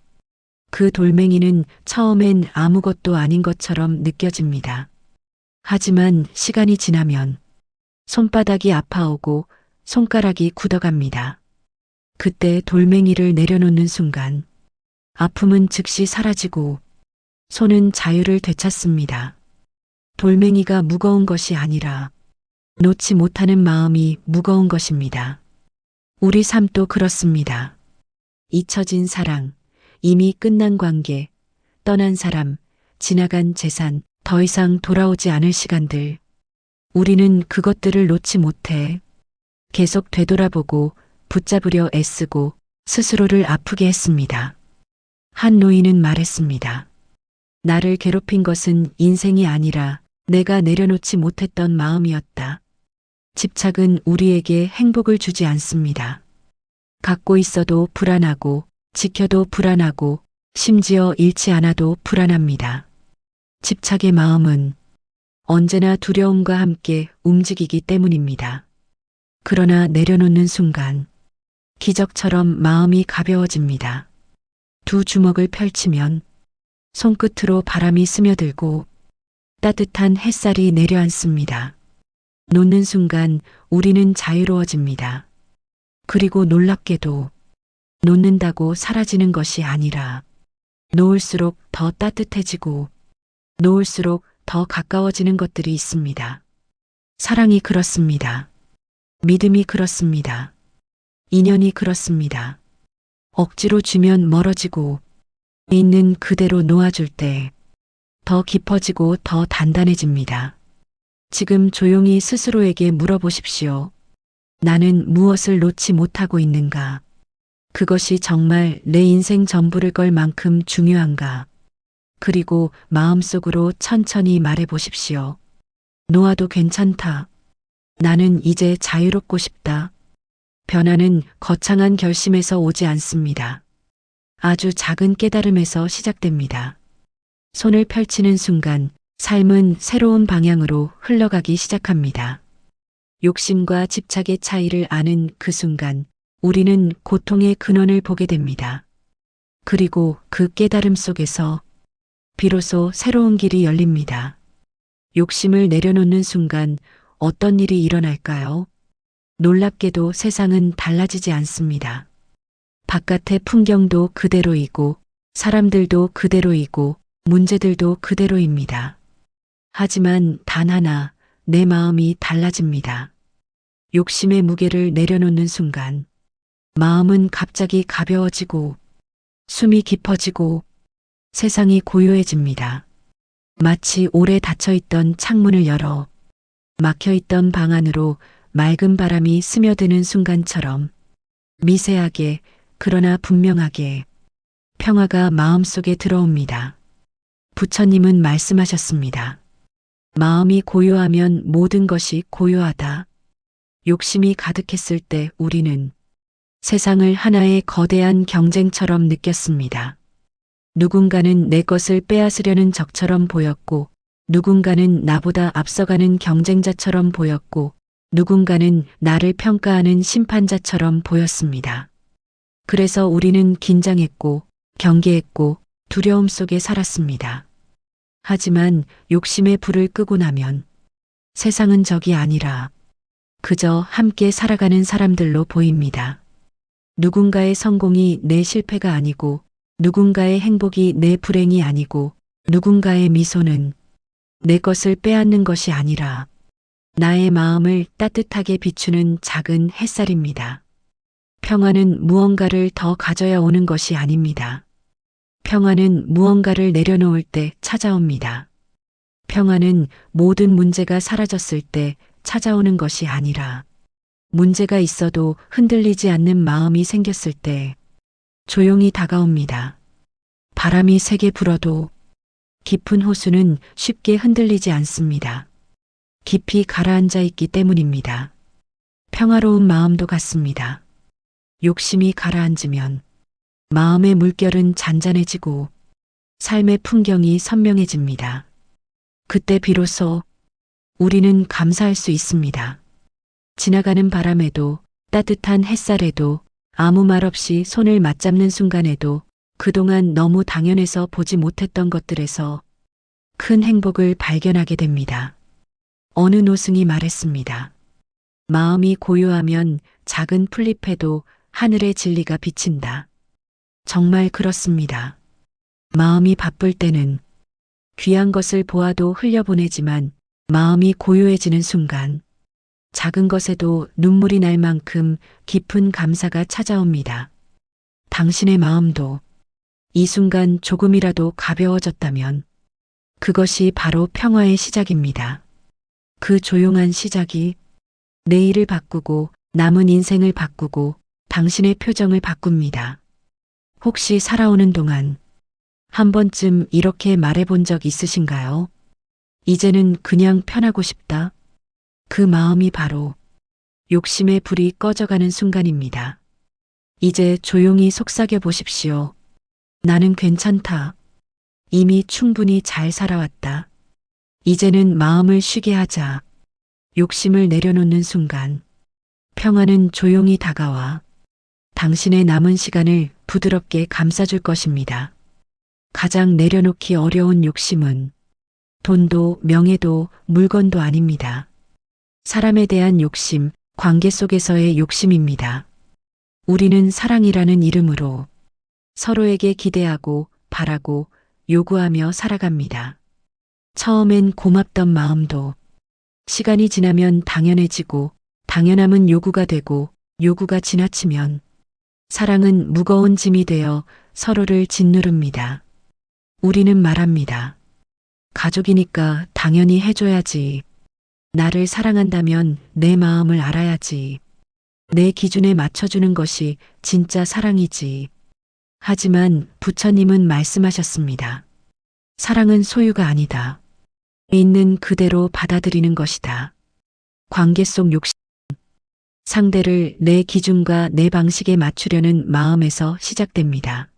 그 돌멩이는 처음엔 아무것도 아닌 것처럼 느껴집니다. 하지만 시간이 지나면 손바닥이 아파오고 손가락이 굳어갑니다. 그때 돌멩이를 내려놓는 순간 아픔은 즉시 사라지고 손은 자유를 되찾습니다. 돌멩이가 무거운 것이 아니라 놓지 못하는 마음이 무거운 것입니다. 우리 삶도 그렇습니다. 잊혀진 사랑, 이미 끝난 관계, 떠난 사람, 지나간 재산, 더 이상 돌아오지 않을 시간들. 우리는 그것들을 놓지 못해 계속 되돌아보고 붙잡으려 애쓰고 스스로를 아프게 했습니다. 한 노인은 말했습니다. 나를 괴롭힌 것은 인생이 아니라 내가 내려놓지 못했던 마음이었다. 집착은 우리에게 행복을 주지 않습니다. 갖고 있어도 불안하고 지켜도 불안하고 심지어 잃지 않아도 불안합니다. 집착의 마음은 언제나 두려움과 함께 움직이기 때문입니다. 그러나 내려놓는 순간 기적처럼 마음이 가벼워집니다. 두 주먹을 펼치면 손끝으로 바람이 스며들고 따뜻한 햇살이 내려앉습니다. 놓는 순간 우리는 자유로워집니다. 그리고 놀랍게도 놓는다고 사라지는 것이 아니라 놓을수록 더 따뜻해지고 놓을수록 더 가까워지는 것들이 있습니다. 사랑이 그렇습니다. 믿음이 그렇습니다. 인연이 그렇습니다. 억지로 주면 멀어지고 있는 그대로 놓아줄 때 더 깊어지고 더 단단해집니다. 지금 조용히 스스로에게 물어보십시오. 나는 무엇을 놓지 못하고 있는가? 그것이 정말 내 인생 전부를 걸 만큼 중요한가? 그리고 마음속으로 천천히 말해 보십시오. 놓아도 괜찮다. 나는 이제 자유롭고 싶다. 변화는 거창한 결심에서 오지 않습니다. 아주 작은 깨달음에서 시작됩니다. 손을 펼치는 순간 삶은 새로운 방향으로 흘러가기 시작합니다. 욕심과 집착의 차이를 아는 그 순간 우리는 고통의 근원을 보게 됩니다. 그리고 그 깨달음 속에서 비로소 새로운 길이 열립니다. 욕심을 내려놓는 순간 어떤 일이 일어날까요? 놀랍게도 세상은 달라지지 않습니다. 바깥의 풍경도 그대로이고 사람들도 그대로이고 문제들도 그대로입니다. 하지만 단 하나 내 마음이 달라집니다. 욕심의 무게를 내려놓는 순간 마음은 갑자기 가벼워지고 숨이 깊어지고 세상이 고요해집니다. 마치 오래 닫혀있던 창문을 열어 막혀있던 방 안으로 맑은 바람이 스며드는 순간처럼 미세하게 그러나 분명하게 평화가 마음속에 들어옵니다. 부처님은 말씀하셨습니다. 마음이 고요하면 모든 것이 고요하다. 욕심이 가득했을 때 우리는 세상을 하나의 거대한 경쟁처럼 느꼈습니다. 누군가는 내 것을 빼앗으려는 적처럼 보였고, 누군가는 나보다 앞서가는 경쟁자처럼 보였고, 누군가는 나를 평가하는 심판자처럼 보였습니다. 그래서 우리는 긴장했고, 경계했고, 두려움 속에 살았습니다. 하지만 욕심의 불을 끄고 나면 세상은 적이 아니라 그저 함께 살아가는 사람들로 보입니다. 누군가의 성공이 내 실패가 아니고, 누군가의 행복이 내 불행이 아니고, 누군가의 미소는 내 것을 빼앗는 것이 아니라 나의 마음을 따뜻하게 비추는 작은 햇살입니다. 평화는 무언가를 더 가져야 오는 것이 아닙니다. 평화는 무언가를 내려놓을 때 찾아옵니다. 평화는 모든 문제가 사라졌을 때 찾아오는 것이 아니라 문제가 있어도 흔들리지 않는 마음이 생겼을 때 조용히 다가옵니다. 바람이 세게 불어도 깊은 호수는 쉽게 흔들리지 않습니다. 깊이 가라앉아 있기 때문입니다. 평화로운 마음도 같습니다. 욕심이 가라앉으면 마음의 물결은 잔잔해지고 삶의 풍경이 선명해집니다. 그때 비로소 우리는 감사할 수 있습니다. 지나가는 바람에도, 따뜻한 햇살에도, 아무 말 없이 손을 맞잡는 순간에도, 그동안 너무 당연해서 보지 못했던 것들에서 큰 행복을 발견하게 됩니다. 어느 노승이 말했습니다. 마음이 고요하면 작은 풀잎에도 하늘의 진리가 비친다. 정말 그렇습니다. 마음이 바쁠 때는 귀한 것을 보아도 흘려보내지만 마음이 고요해지는 순간 작은 것에도 눈물이 날 만큼 깊은 감사가 찾아옵니다. 당신의 마음도 이 순간 조금이라도 가벼워졌다면 그것이 바로 평화의 시작입니다. 그 조용한 시작이 내일을 바꾸고 남은 인생을 바꾸고 당신의 표정을 바꿉니다. 혹시 살아오는 동안 한 번쯤 이렇게 말해본 적 있으신가요? 이제는 그냥 편하고 싶다. 그 마음이 바로 욕심의 불이 꺼져가는 순간입니다. 이제 조용히 속삭여 보십시오. 나는 괜찮다. 이미 충분히 잘 살아왔다. 이제는 마음을 쉬게 하자. 욕심을 내려놓는 순간 평화는 조용히 다가와 당신의 남은 시간을 부드럽게 감싸줄 것입니다. 가장 내려놓기 어려운 욕심은 돈도 명예도 물건도 아닙니다. 사람에 대한 욕심, 관계 속에서의 욕심입니다. 우리는 사랑이라는 이름으로 서로에게 기대하고 바라고 요구하며 살아갑니다. 처음엔 고맙던 마음도 시간이 지나면 당연해지고 당연함은 요구가 되고 요구가 지나치면 사랑은 무거운 짐이 되어 서로를 짓누릅니다. 우리는 말합니다. 가족이니까 당연히 해줘야지. 나를 사랑한다면 내 마음을 알아야지. 내 기준에 맞춰주는 것이 진짜 사랑이지. 하지만 부처님은 말씀하셨습니다. 사랑은 소유가 아니다. 있는 그대로 받아들이는 것이다. 관계 속 욕심. 상대를 내 기준과 내 방식에 맞추려는 마음에서 시작됩니다.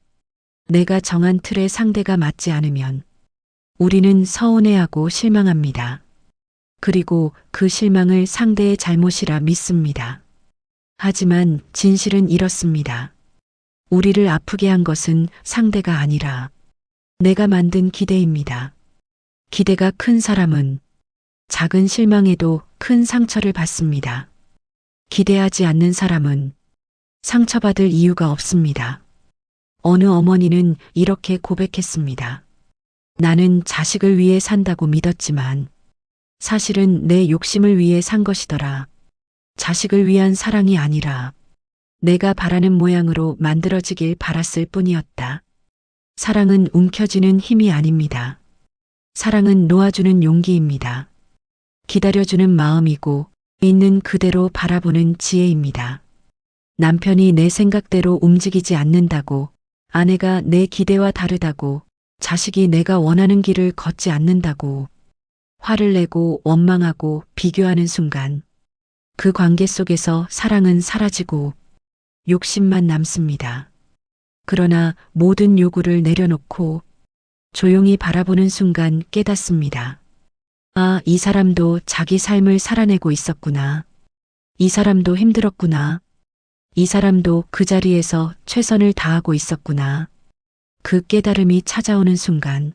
내가 정한 틀에 상대가 맞지 않으면 우리는 서운해하고 실망합니다. 그리고 그 실망을 상대의 잘못이라 믿습니다. 하지만 진실은 이렇습니다. 우리를 아프게 한 것은 상대가 아니라 내가 만든 기대입니다. 기대가 큰 사람은 작은 실망에도 큰 상처를 받습니다. 기대하지 않는 사람은 상처받을 이유가 없습니다. 어느 어머니는 이렇게 고백했습니다. 나는 자식을 위해 산다고 믿었지만 사실은 내 욕심을 위해 산 것이더라. 자식을 위한 사랑이 아니라 내가 바라는 모양으로 만들어지길 바랐을 뿐이었다. 사랑은 움켜쥐는 힘이 아닙니다. 사랑은 놓아주는 용기입니다. 기다려주는 마음이고 있는 그대로 바라보는 지혜입니다. 남편이 내 생각대로 움직이지 않는다고, 아내가 내 기대와 다르다고, 자식이 내가 원하는 길을 걷지 않는다고 화를 내고 원망하고 비교하는 순간 그 관계 속에서 사랑은 사라지고 욕심만 남습니다. 그러나 모든 요구를 내려놓고 조용히 바라보는 순간 깨닫습니다. 아, 이 사람도 자기 삶을 살아내고 있었구나. 이 사람도 힘들었구나. 이 사람도 그 자리에서 최선을 다하고 있었구나. 그 깨달음이 찾아오는 순간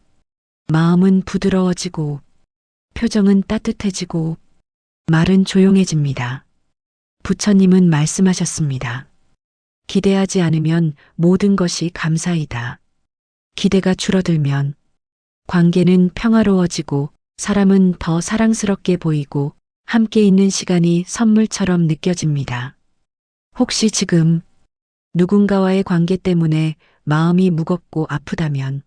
마음은 부드러워지고 표정은 따뜻해지고 말은 조용해집니다. 부처님은 말씀하셨습니다. 기대하지 않으면 모든 것이 감사이다. 기대가 줄어들면 관계는 평화로워지고 사람은 더 사랑스럽게 보이고 함께 있는 시간이 선물처럼 느껴집니다. 혹시 지금 누군가와의 관계 때문에 마음이 무겁고 아프다면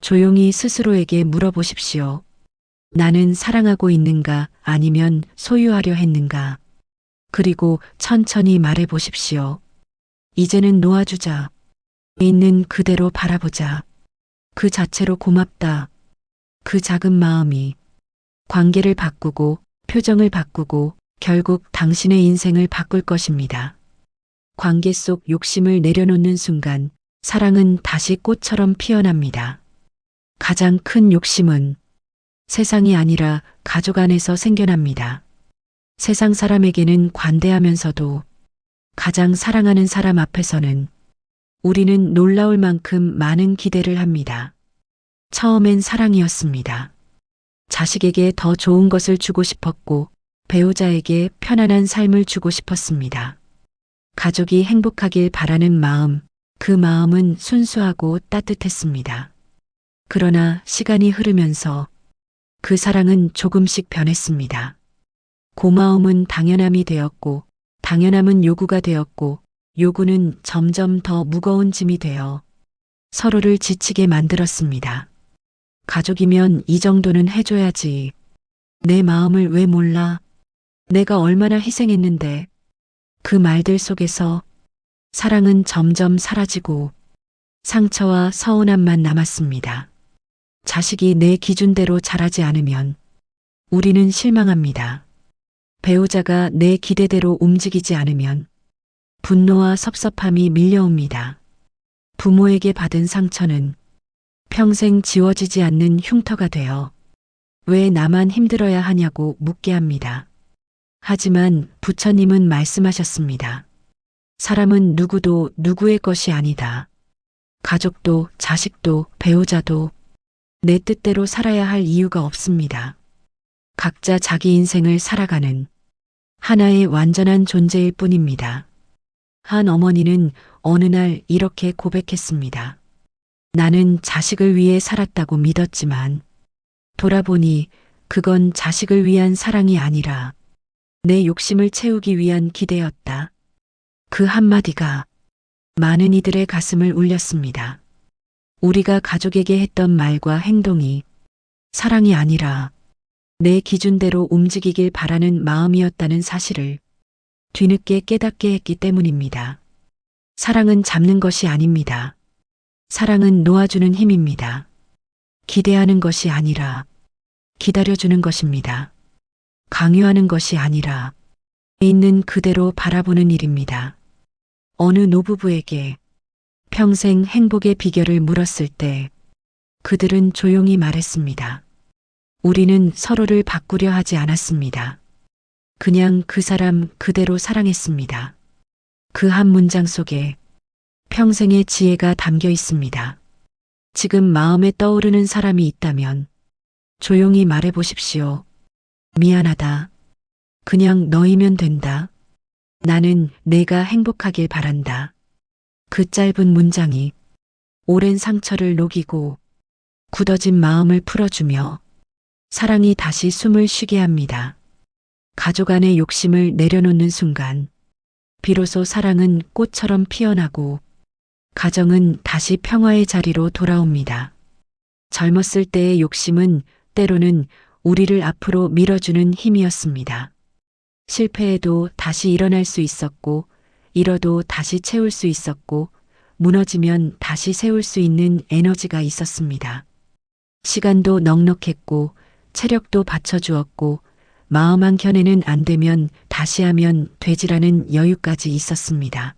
조용히 스스로에게 물어보십시오. 나는 사랑하고 있는가 아니면 소유하려 했는가? 그리고 천천히 말해 보십시오. 이제는 놓아주자. 있는 그대로 바라보자. 그 자체로 고맙다. 그 작은 마음이 관계를 바꾸고 표정을 바꾸고 결국 당신의 인생을 바꿀 것입니다. 관계 속 욕심을 내려놓는 순간 사랑은 다시 꽃처럼 피어납니다. 가장 큰 욕심은 세상이 아니라 가족 안에서 생겨납니다. 세상 사람에게는 관대하면서도 가장 사랑하는 사람 앞에서는 우리는 놀라울 만큼 많은 기대를 합니다. 처음엔 사랑이었습니다. 자식에게 더 좋은 것을 주고 싶었고 배우자에게 편안한 삶을 주고 싶었습니다. 가족이 행복하길 바라는 마음, 그 마음은 순수하고 따뜻했습니다. 그러나 시간이 흐르면서 그 사랑은 조금씩 변했습니다. 고마움은 당연함이 되었고 당연함은 요구가 되었고 요구는 점점 더 무거운 짐이 되어 서로를 지치게 만들었습니다. 가족이면 이 정도는 해줘야지. 내 마음을 왜 몰라? 내가 얼마나 희생했는데. 그 말들 속에서 사랑은 점점 사라지고 상처와 서운함만 남았습니다. 자식이 내 기준대로 자라지 않으면 우리는 실망합니다. 배우자가 내 기대대로 움직이지 않으면 분노와 섭섭함이 밀려옵니다. 부모에게 받은 상처는 평생 지워지지 않는 흉터가 되어 왜 나만 힘들어야 하냐고 묻게 합니다. 하지만 부처님은 말씀하셨습니다. 사람은 누구도 누구의 것이 아니다. 가족도 자식도 배우자도 내 뜻대로 살아야 할 이유가 없습니다. 각자 자기 인생을 살아가는 하나의 완전한 존재일 뿐입니다. 한 어머니는 어느 날 이렇게 고백했습니다. 나는 자식을 위해 살았다고 믿었지만 돌아보니 그건 자식을 위한 사랑이 아니라 내 욕심을 채우기 위한 기대였다. 그 한마디가 많은 이들의 가슴을 울렸습니다. 우리가 가족에게 했던 말과 행동이 사랑이 아니라 내 기준대로 움직이길 바라는 마음이었다는 사실을 뒤늦게 깨닫게 했기 때문입니다. 사랑은 잡는 것이 아닙니다. 사랑은 놓아주는 힘입니다. 기대하는 것이 아니라 기다려주는 것입니다. 강요하는 것이 아니라 있는 그대로 바라보는 일입니다. 어느 노부부에게 평생 행복의 비결을 물었을 때 그들은 조용히 말했습니다. 우리는 서로를 바꾸려 하지 않았습니다. 그냥 그 사람 그대로 사랑했습니다. 그 한 문장 속에 평생의 지혜가 담겨 있습니다. 지금 마음에 떠오르는 사람이 있다면 조용히 말해 보십시오. 미안하다. 그냥 너이면 된다. 나는 내가 행복하길 바란다. 그 짧은 문장이 오랜 상처를 녹이고 굳어진 마음을 풀어주며 사랑이 다시 숨을 쉬게 합니다. 가족 안의 욕심을 내려놓는 순간 비로소 사랑은 꽃처럼 피어나고 가정은 다시 평화의 자리로 돌아옵니다. 젊었을 때의 욕심은 때로는 우리를 앞으로 밀어주는 힘이었습니다. 실패해도 다시 일어날 수 있었고, 잃어도 다시 채울 수 있었고, 무너지면 다시 세울 수 있는 에너지가 있었습니다. 시간도 넉넉했고, 체력도 받쳐주었고 마음 한켠에는 안 되면 다시 하면 되지라는 여유까지 있었습니다.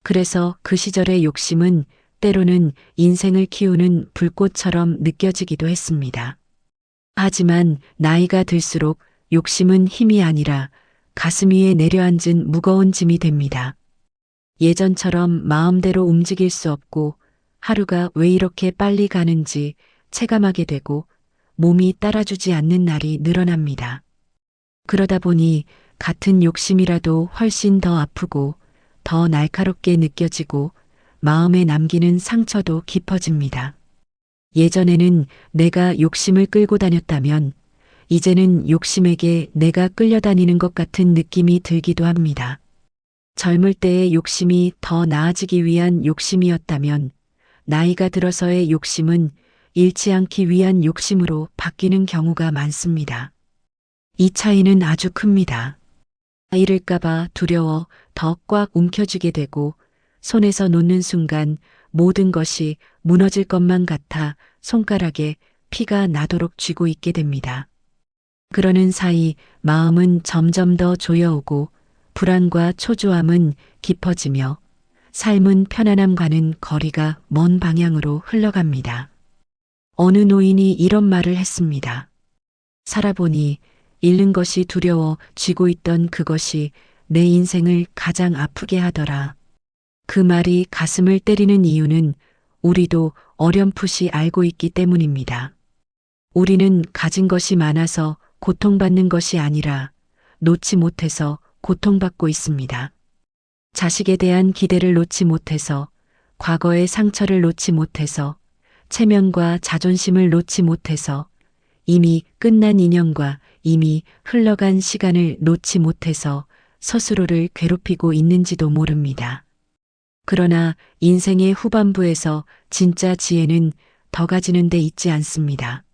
그래서 그 시절의 욕심은 때로는 인생을 키우는 불꽃처럼 느껴지기도 했습니다. 하지만 나이가 들수록 욕심은 힘이 아니라 가슴 위에 내려앉은 무거운 짐이 됩니다. 예전처럼 마음대로 움직일 수 없고 하루가 왜 이렇게 빨리 가는지 체감하게 되고 몸이 따라주지 않는 날이 늘어납니다. 그러다 보니 같은 욕심이라도 훨씬 더 아프고 더 날카롭게 느껴지고 마음에 남기는 상처도 깊어집니다. 예전에는 내가 욕심을 끌고 다녔다면 이제는 욕심에게 내가 끌려다니는 것 같은 느낌이 들기도 합니다. 젊을 때의 욕심이 더 나아지기 위한 욕심이었다면 나이가 들어서의 욕심은 잃지 않기 위한 욕심으로 바뀌는 경우가 많습니다. 이 차이는 아주 큽니다. 잃을까봐 두려워 더 꽉 움켜쥐게 되고 손에서 놓는 순간 모든 것이 무너질 것만 같아 손가락에 피가 나도록 쥐고 있게 됩니다. 그러는 사이 마음은 점점 더 조여오고 불안과 초조함은 깊어지며 삶은 편안함과는 거리가 먼 방향으로 흘러갑니다. 어느 노인이 이런 말을 했습니다. 살아보니 잃는 것이 두려워 쥐고 있던 그것이 내 인생을 가장 아프게 하더라. 그 말이 가슴을 때리는 이유는 우리도 어렴풋이 알고 있기 때문입니다. 우리는 가진 것이 많아서 고통받는 것이 아니라 놓지 못해서 고통받고 있습니다. 자식에 대한 기대를 놓지 못해서, 과거의 상처를 놓지 못해서, 체면과 자존심을 놓지 못해서, 이미 끝난 인연과 이미 흘러간 시간을 놓지 못해서 스스로를 괴롭히고 있는지도 모릅니다. 그러나 인생의 후반부에서 진짜 지혜는 더 가지는 데 있지 않습니다.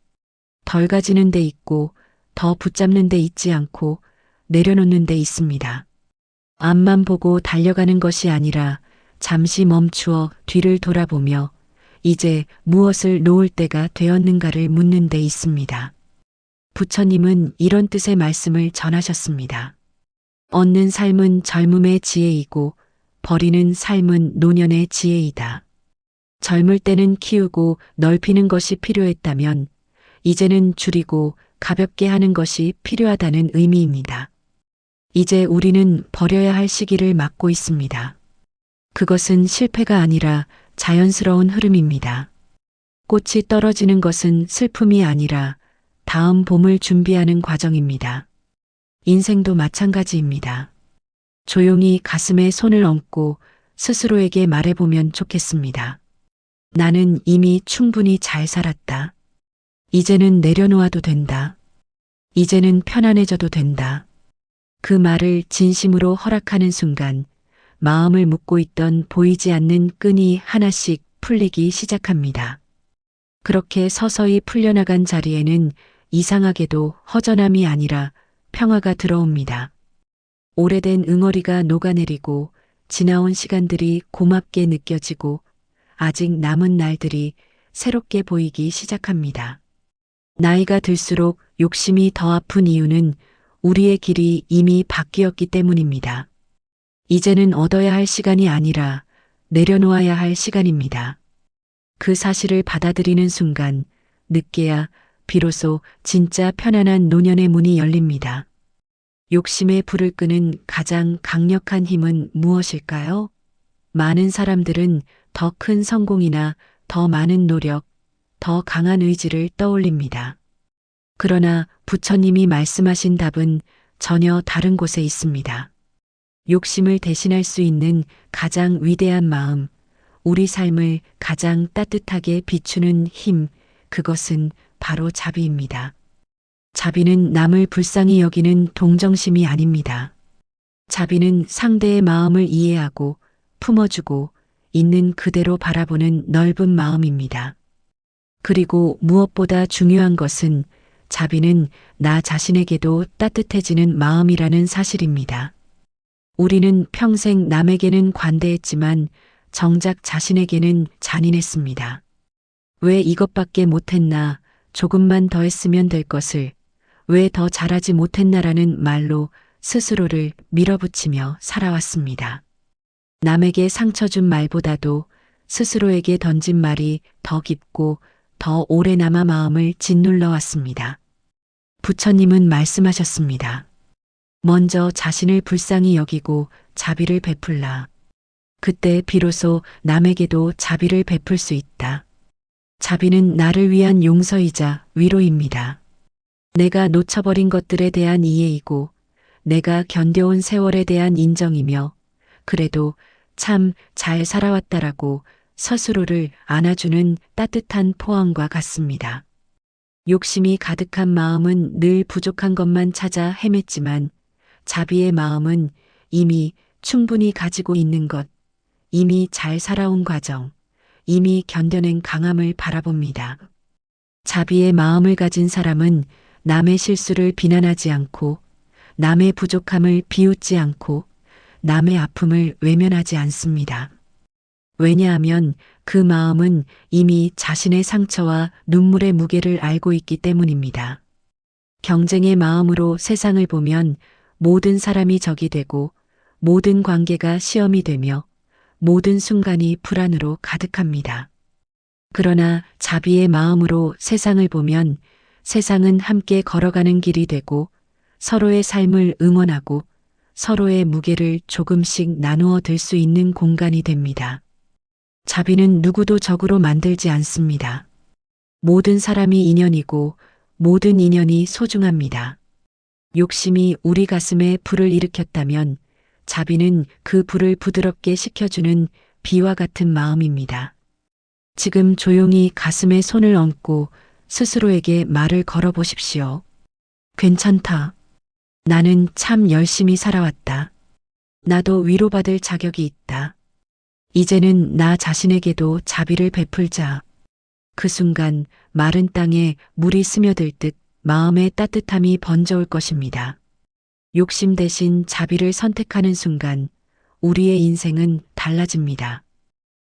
덜 가지는 데 있고 더 붙잡는 데 있지 않고 내려놓는 데 있습니다. 앞만 보고 달려가는 것이 아니라 잠시 멈추어 뒤를 돌아보며 이제 무엇을 놓을 때가 되었는가를 묻는 데 있습니다. 부처님은 이런 뜻의 말씀을 전하셨습니다. 얻는 삶은 젊음의 지혜이고 버리는 삶은 노년의 지혜이다. 젊을 때는 키우고 넓히는 것이 필요했다면 이제는 줄이고 가볍게 하는 것이 필요하다는 의미입니다. 이제 우리는 버려야 할 시기를 맞고 있습니다. 그것은 실패가 아니라 자연스러운 흐름입니다. 꽃이 떨어지는 것은 슬픔이 아니라 다음 봄을 준비하는 과정입니다. 인생도 마찬가지입니다. 조용히 가슴에 손을 얹고 스스로에게 말해보면 좋겠습니다. 나는 이미 충분히 잘 살았다. 이제는 내려놓아도 된다. 이제는 편안해져도 된다. 그 말을 진심으로 허락하는 순간 마음을 묶고 있던 보이지 않는 끈이 하나씩 풀리기 시작합니다. 그렇게 서서히 풀려나간 자리에는 이상하게도 허전함이 아니라 평화가 들어옵니다. 오래된 응어리가 녹아내리고 지나온 시간들이 고맙게 느껴지고 아직 남은 날들이 새롭게 보이기 시작합니다. 나이가 들수록 욕심이 더 아픈 이유는 우리의 길이 이미 바뀌었기 때문입니다. 이제는 얻어야 할 시간이 아니라 내려놓아야 할 시간입니다. 그 사실을 받아들이는 순간 늦게야 비로소 진짜 편안한 노년의 문이 열립니다. 욕심의 불을 끄는 가장 강력한 힘은 무엇일까요? 많은 사람들은 더 큰 성공이나 더 많은 노력, 더 강한 의지를 떠올립니다. 그러나 부처님이 말씀하신 답은 전혀 다른 곳에 있습니다. 욕심을 대신할 수 있는 가장 위대한 마음, 우리 삶을 가장 따뜻하게 비추는 힘, 그것은 바로 자비입니다. 자비는 남을 불쌍히 여기는 동정심이 아닙니다. 자비는 상대의 마음을 이해하고 품어주고 있는 그대로 바라보는 넓은 마음입니다. 그리고 무엇보다 중요한 것은 자비는 나 자신에게도 따뜻해지는 마음이라는 사실입니다. 우리는 평생 남에게는 관대했지만 정작 자신에게는 잔인했습니다. 왜 이것밖에 못했나, 조금만 더 했으면 될 것을 왜 더 잘하지 못했나라는 말로 스스로를 밀어붙이며 살아왔습니다. 남에게 상처 준 말보다도 스스로에게 던진 말이 더 깊고 더 오래 남아 마음을 짓눌러 왔습니다. 부처님은 말씀하셨습니다. 먼저 자신을 불쌍히 여기고 자비를 베풀라. 그때 비로소 남에게도 자비를 베풀 수 있다. 자비는 나를 위한 용서이자 위로입니다. 내가 놓쳐버린 것들에 대한 이해이고 내가 견뎌온 세월에 대한 인정이며 그래도 참 잘 살아왔다라고 스스로를 안아주는 따뜻한 포항과 같습니다. 욕심이 가득한 마음은 늘 부족한 것만 찾아 헤맸지만 자비의 마음은 이미 충분히 가지고 있는 것, 이미 잘 살아온 과정, 이미 견뎌낸 강함을 바라봅니다. 자비의 마음을 가진 사람은 남의 실수를 비난하지 않고 남의 부족함을 비웃지 않고 남의 아픔을 외면하지 않습니다. 왜냐하면 그 마음은 이미 자신의 상처와 눈물의 무게를 알고 있기 때문입니다. 경쟁의 마음으로 세상을 보면 모든 사람이 적이 되고 모든 관계가 시험이 되며 모든 순간이 불안으로 가득합니다. 그러나 자비의 마음으로 세상을 보면 세상은 함께 걸어가는 길이 되고 서로의 삶을 응원하고 서로의 무게를 조금씩 나누어 들 수 있는 공간이 됩니다. 자비는 누구도 적으로 만들지 않습니다. 모든 사람이 인연이고 모든 인연이 소중합니다. 욕심이 우리 가슴에 불을 일으켰다면 자비는 그 불을 부드럽게 식혀주는 비와 같은 마음입니다. 지금 조용히 가슴에 손을 얹고 스스로에게 말을 걸어보십시오. 괜찮다. 나는 참 열심히 살아왔다. 나도 위로받을 자격이 있다. 이제는 나 자신에게도 자비를 베풀자. 그 순간 마른 땅에 물이 스며들 듯 마음의 따뜻함이 번져올 것입니다. 욕심 대신 자비를 선택하는 순간 우리의 인생은 달라집니다.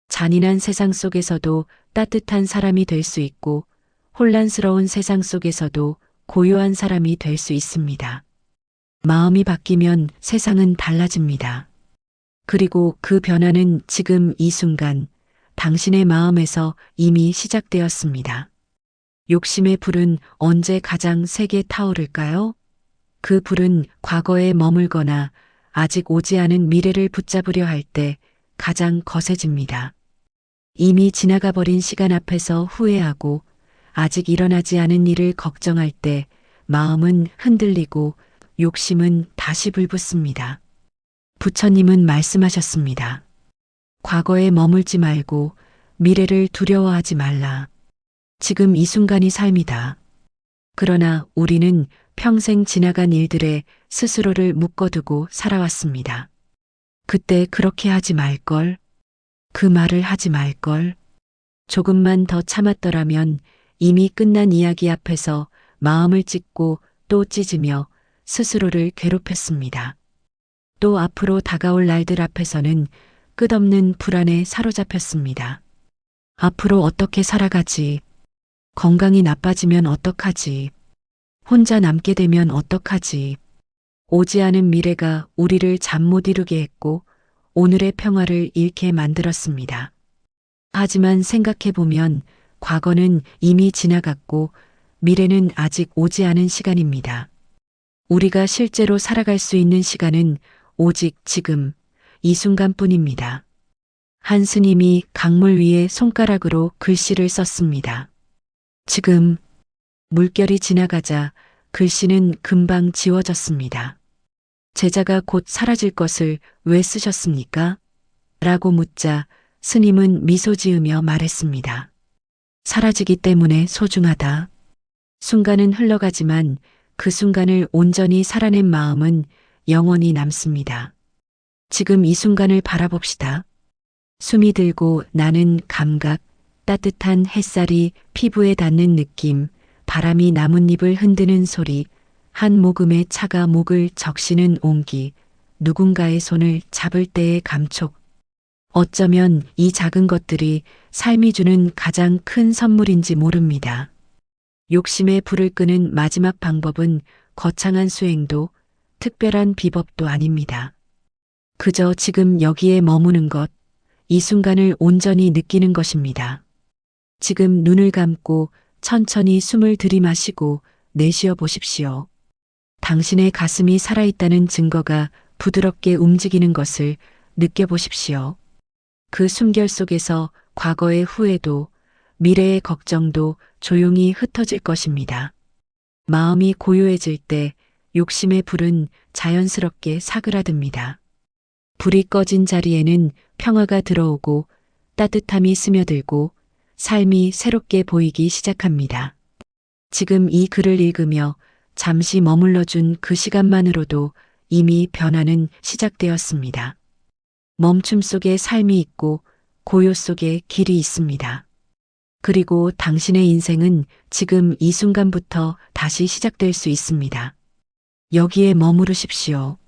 잔인한 세상 속에서도 따뜻한 사람이 될 수 있고 혼란스러운 세상 속에서도 고요한 사람이 될 수 있습니다. 마음이 바뀌면 세상은 달라집니다. 그리고 그 변화는 지금 이 순간 당신의 마음에서 이미 시작되었습니다. 욕심의 불은 언제 가장 세게 타오를까요? 그 불은 과거에 머물거나 아직 오지 않은 미래를 붙잡으려 할 때 가장 거세집니다. 이미 지나가 버린 시간 앞에서 후회하고 아직 일어나지 않은 일을 걱정할 때 마음은 흔들리고 욕심은 다시 불붙습니다. 부처님은 말씀하셨습니다. 과거에 머물지 말고 미래를 두려워하지 말라. 지금 이 순간이 삶이다. 그러나 우리는 평생 지나간 일들에 스스로를 묶어두고 살아왔습니다. 그때 그렇게 하지 말걸. 그 말을 하지 말걸. 조금만 더 참았더라면 이미 끝난 이야기 앞에서 마음을 찢고 또 찢으며 스스로를 괴롭혔습니다. 또 앞으로 다가올 날들 앞에서는 끝없는 불안에 사로잡혔습니다. 앞으로 어떻게 살아가지? 건강이 나빠지면 어떡하지? 혼자 남게 되면 어떡하지? 오지 않은 미래가 우리를 잠 못 이루게 했고 오늘의 평화를 잃게 만들었습니다. 하지만 생각해보면 과거는 이미 지나갔고 미래는 아직 오지 않은 시간입니다. 우리가 실제로 살아갈 수 있는 시간은 오직 지금, 이 순간뿐입니다. 한 스님이 강물 위에 손가락으로 글씨를 썼습니다. 지금, 물결이 지나가자 글씨는 금방 지워졌습니다. 제자가 곧 사라질 것을 왜 쓰셨습니까? 라고 묻자 스님은 미소 지으며 말했습니다. 사라지기 때문에 소중하다. 순간은 흘러가지만 그 순간을 온전히 살아낸 마음은 영원히 남습니다. 지금 이 순간을 바라봅시다. 숨이 들고 나는 감각, 따뜻한 햇살이 피부에 닿는 느낌, 바람이 나뭇잎을 흔드는 소리, 한 모금의 차가 목을 적시는 온기, 누군가의 손을 잡을 때의 감촉. 어쩌면 이 작은 것들이 삶이 주는 가장 큰 선물인지 모릅니다. 욕심의 불을 끄는 마지막 방법은 거창한 수행도 특별한 비법도 아닙니다. 그저 지금 여기에 머무는 것, 이 순간을 온전히 느끼는 것입니다. 지금 눈을 감고 천천히 숨을 들이마시고 내쉬어 보십시오. 당신의 가슴이 살아있다는 증거가 부드럽게 움직이는 것을 느껴보십시오. 그 숨결 속에서 과거의 후회도 미래의 걱정도 조용히 흩어질 것입니다. 마음이 고요해질 때 욕심의 불은 자연스럽게 사그라듭니다. 불이 꺼진 자리에는 평화가 들어오고 따뜻함이 스며들고 삶이 새롭게 보이기 시작합니다. 지금 이 글을 읽으며 잠시 머물러준 그 시간만으로도 이미 변화는 시작되었습니다. 멈춤 속에 삶이 있고 고요 속에 길이 있습니다. 그리고 당신의 인생은 지금 이 순간부터 다시 시작될 수 있습니다. 여기에 머무르십시오.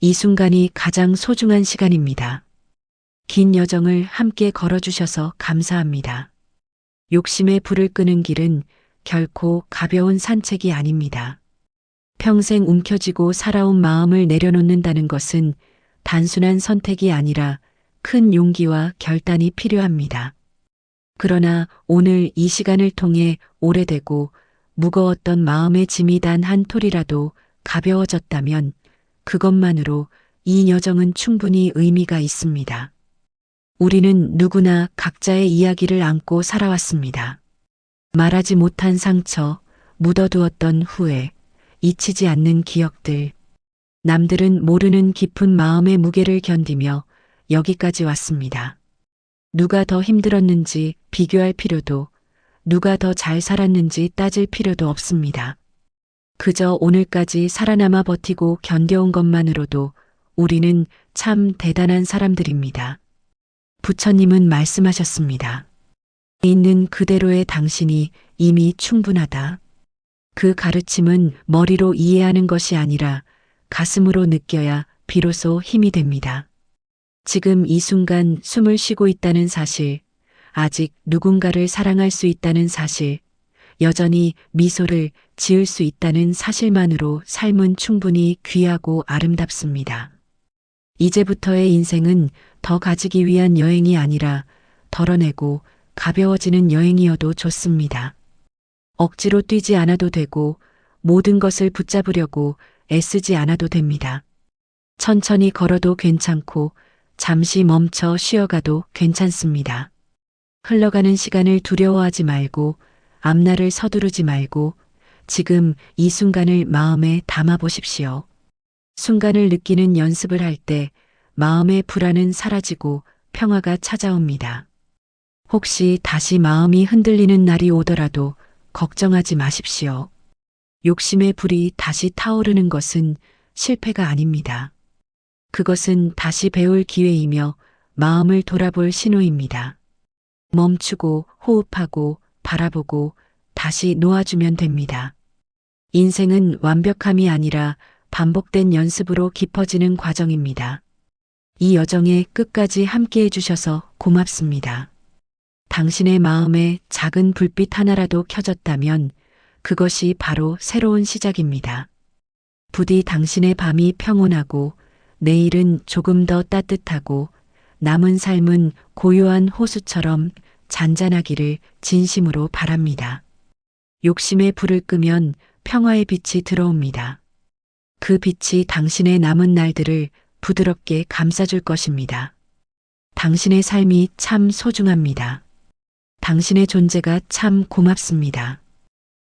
이 순간이 가장 소중한 시간입니다. 긴 여정을 함께 걸어주셔서 감사합니다. 욕심의 불을 끄는 길은 결코 가벼운 산책이 아닙니다. 평생 움켜쥐고 살아온 마음을 내려놓는다는 것은 단순한 선택이 아니라 큰 용기와 결단이 필요합니다. 그러나 오늘 이 시간을 통해 오래되고 무거웠던 마음의 짐이 단 한 톨이라도 가벼워졌다면 그것만으로 이 여정은 충분히 의미가 있습니다. 우리는 누구나 각자의 이야기를 안고 살아왔습니다. 말하지 못한 상처, 묻어두었던 후회, 잊히지 않는 기억들. 남들은 모르는 깊은 마음의 무게를 견디며 여기까지 왔습니다. 누가 더 힘들었는지 비교할 필요도, 누가 더 잘 살았는지 따질 필요도 없습니다. 그저 오늘까지 살아남아 버티고 견뎌온 것만으로도 우리는 참 대단한 사람들입니다. 부처님은 말씀하셨습니다. 있는 그대로의 당신이 이미 충분하다. 그 가르침은 머리로 이해하는 것이 아니라 가슴으로 느껴야 비로소 힘이 됩니다. 지금 이 순간 숨을 쉬고 있다는 사실, 아직 누군가를 사랑할 수 있다는 사실, 여전히 미소를 지을 수 있다는 사실만으로 삶은 충분히 귀하고 아름답습니다. 이제부터의 인생은 더 가지기 위한 여행이 아니라 덜어내고 가벼워지는 여행이어도 좋습니다. 억지로 뛰지 않아도 되고 모든 것을 붙잡으려고 애쓰지 않아도 됩니다. 천천히 걸어도 괜찮고 잠시 멈춰 쉬어가도 괜찮습니다. 흘러가는 시간을 두려워하지 말고 앞날을 서두르지 말고 지금 이 순간을 마음에 담아 보십시오. 순간을 느끼는 연습을 할 때 마음의 불안은 사라지고 평화가 찾아옵니다. 혹시 다시 마음이 흔들리는 날이 오더라도 걱정하지 마십시오. 욕심의 불이 다시 타오르는 것은 실패가 아닙니다. 그것은 다시 배울 기회이며 마음을 돌아볼 신호입니다. 멈추고 호흡하고 바라보고 다시 놓아주면 됩니다. 인생은 완벽함이 아니라 반복된 연습으로 깊어지는 과정입니다. 이 여정에 끝까지 함께 해주셔서 고맙습니다. 당신의 마음에 작은 불빛 하나라도 켜졌다면 그것이 바로 새로운 시작입니다. 부디 당신의 밤이 평온하고 내일은 조금 더 따뜻하고 남은 삶은 고요한 호수처럼 잔잔하기를 진심으로 바랍니다. 욕심의 불을 끄면 평화의 빛이 들어옵니다. 그 빛이 당신의 남은 날들을 부드럽게 감싸줄 것입니다. 당신의 삶이 참 소중합니다. 당신의 존재가 참 고맙습니다.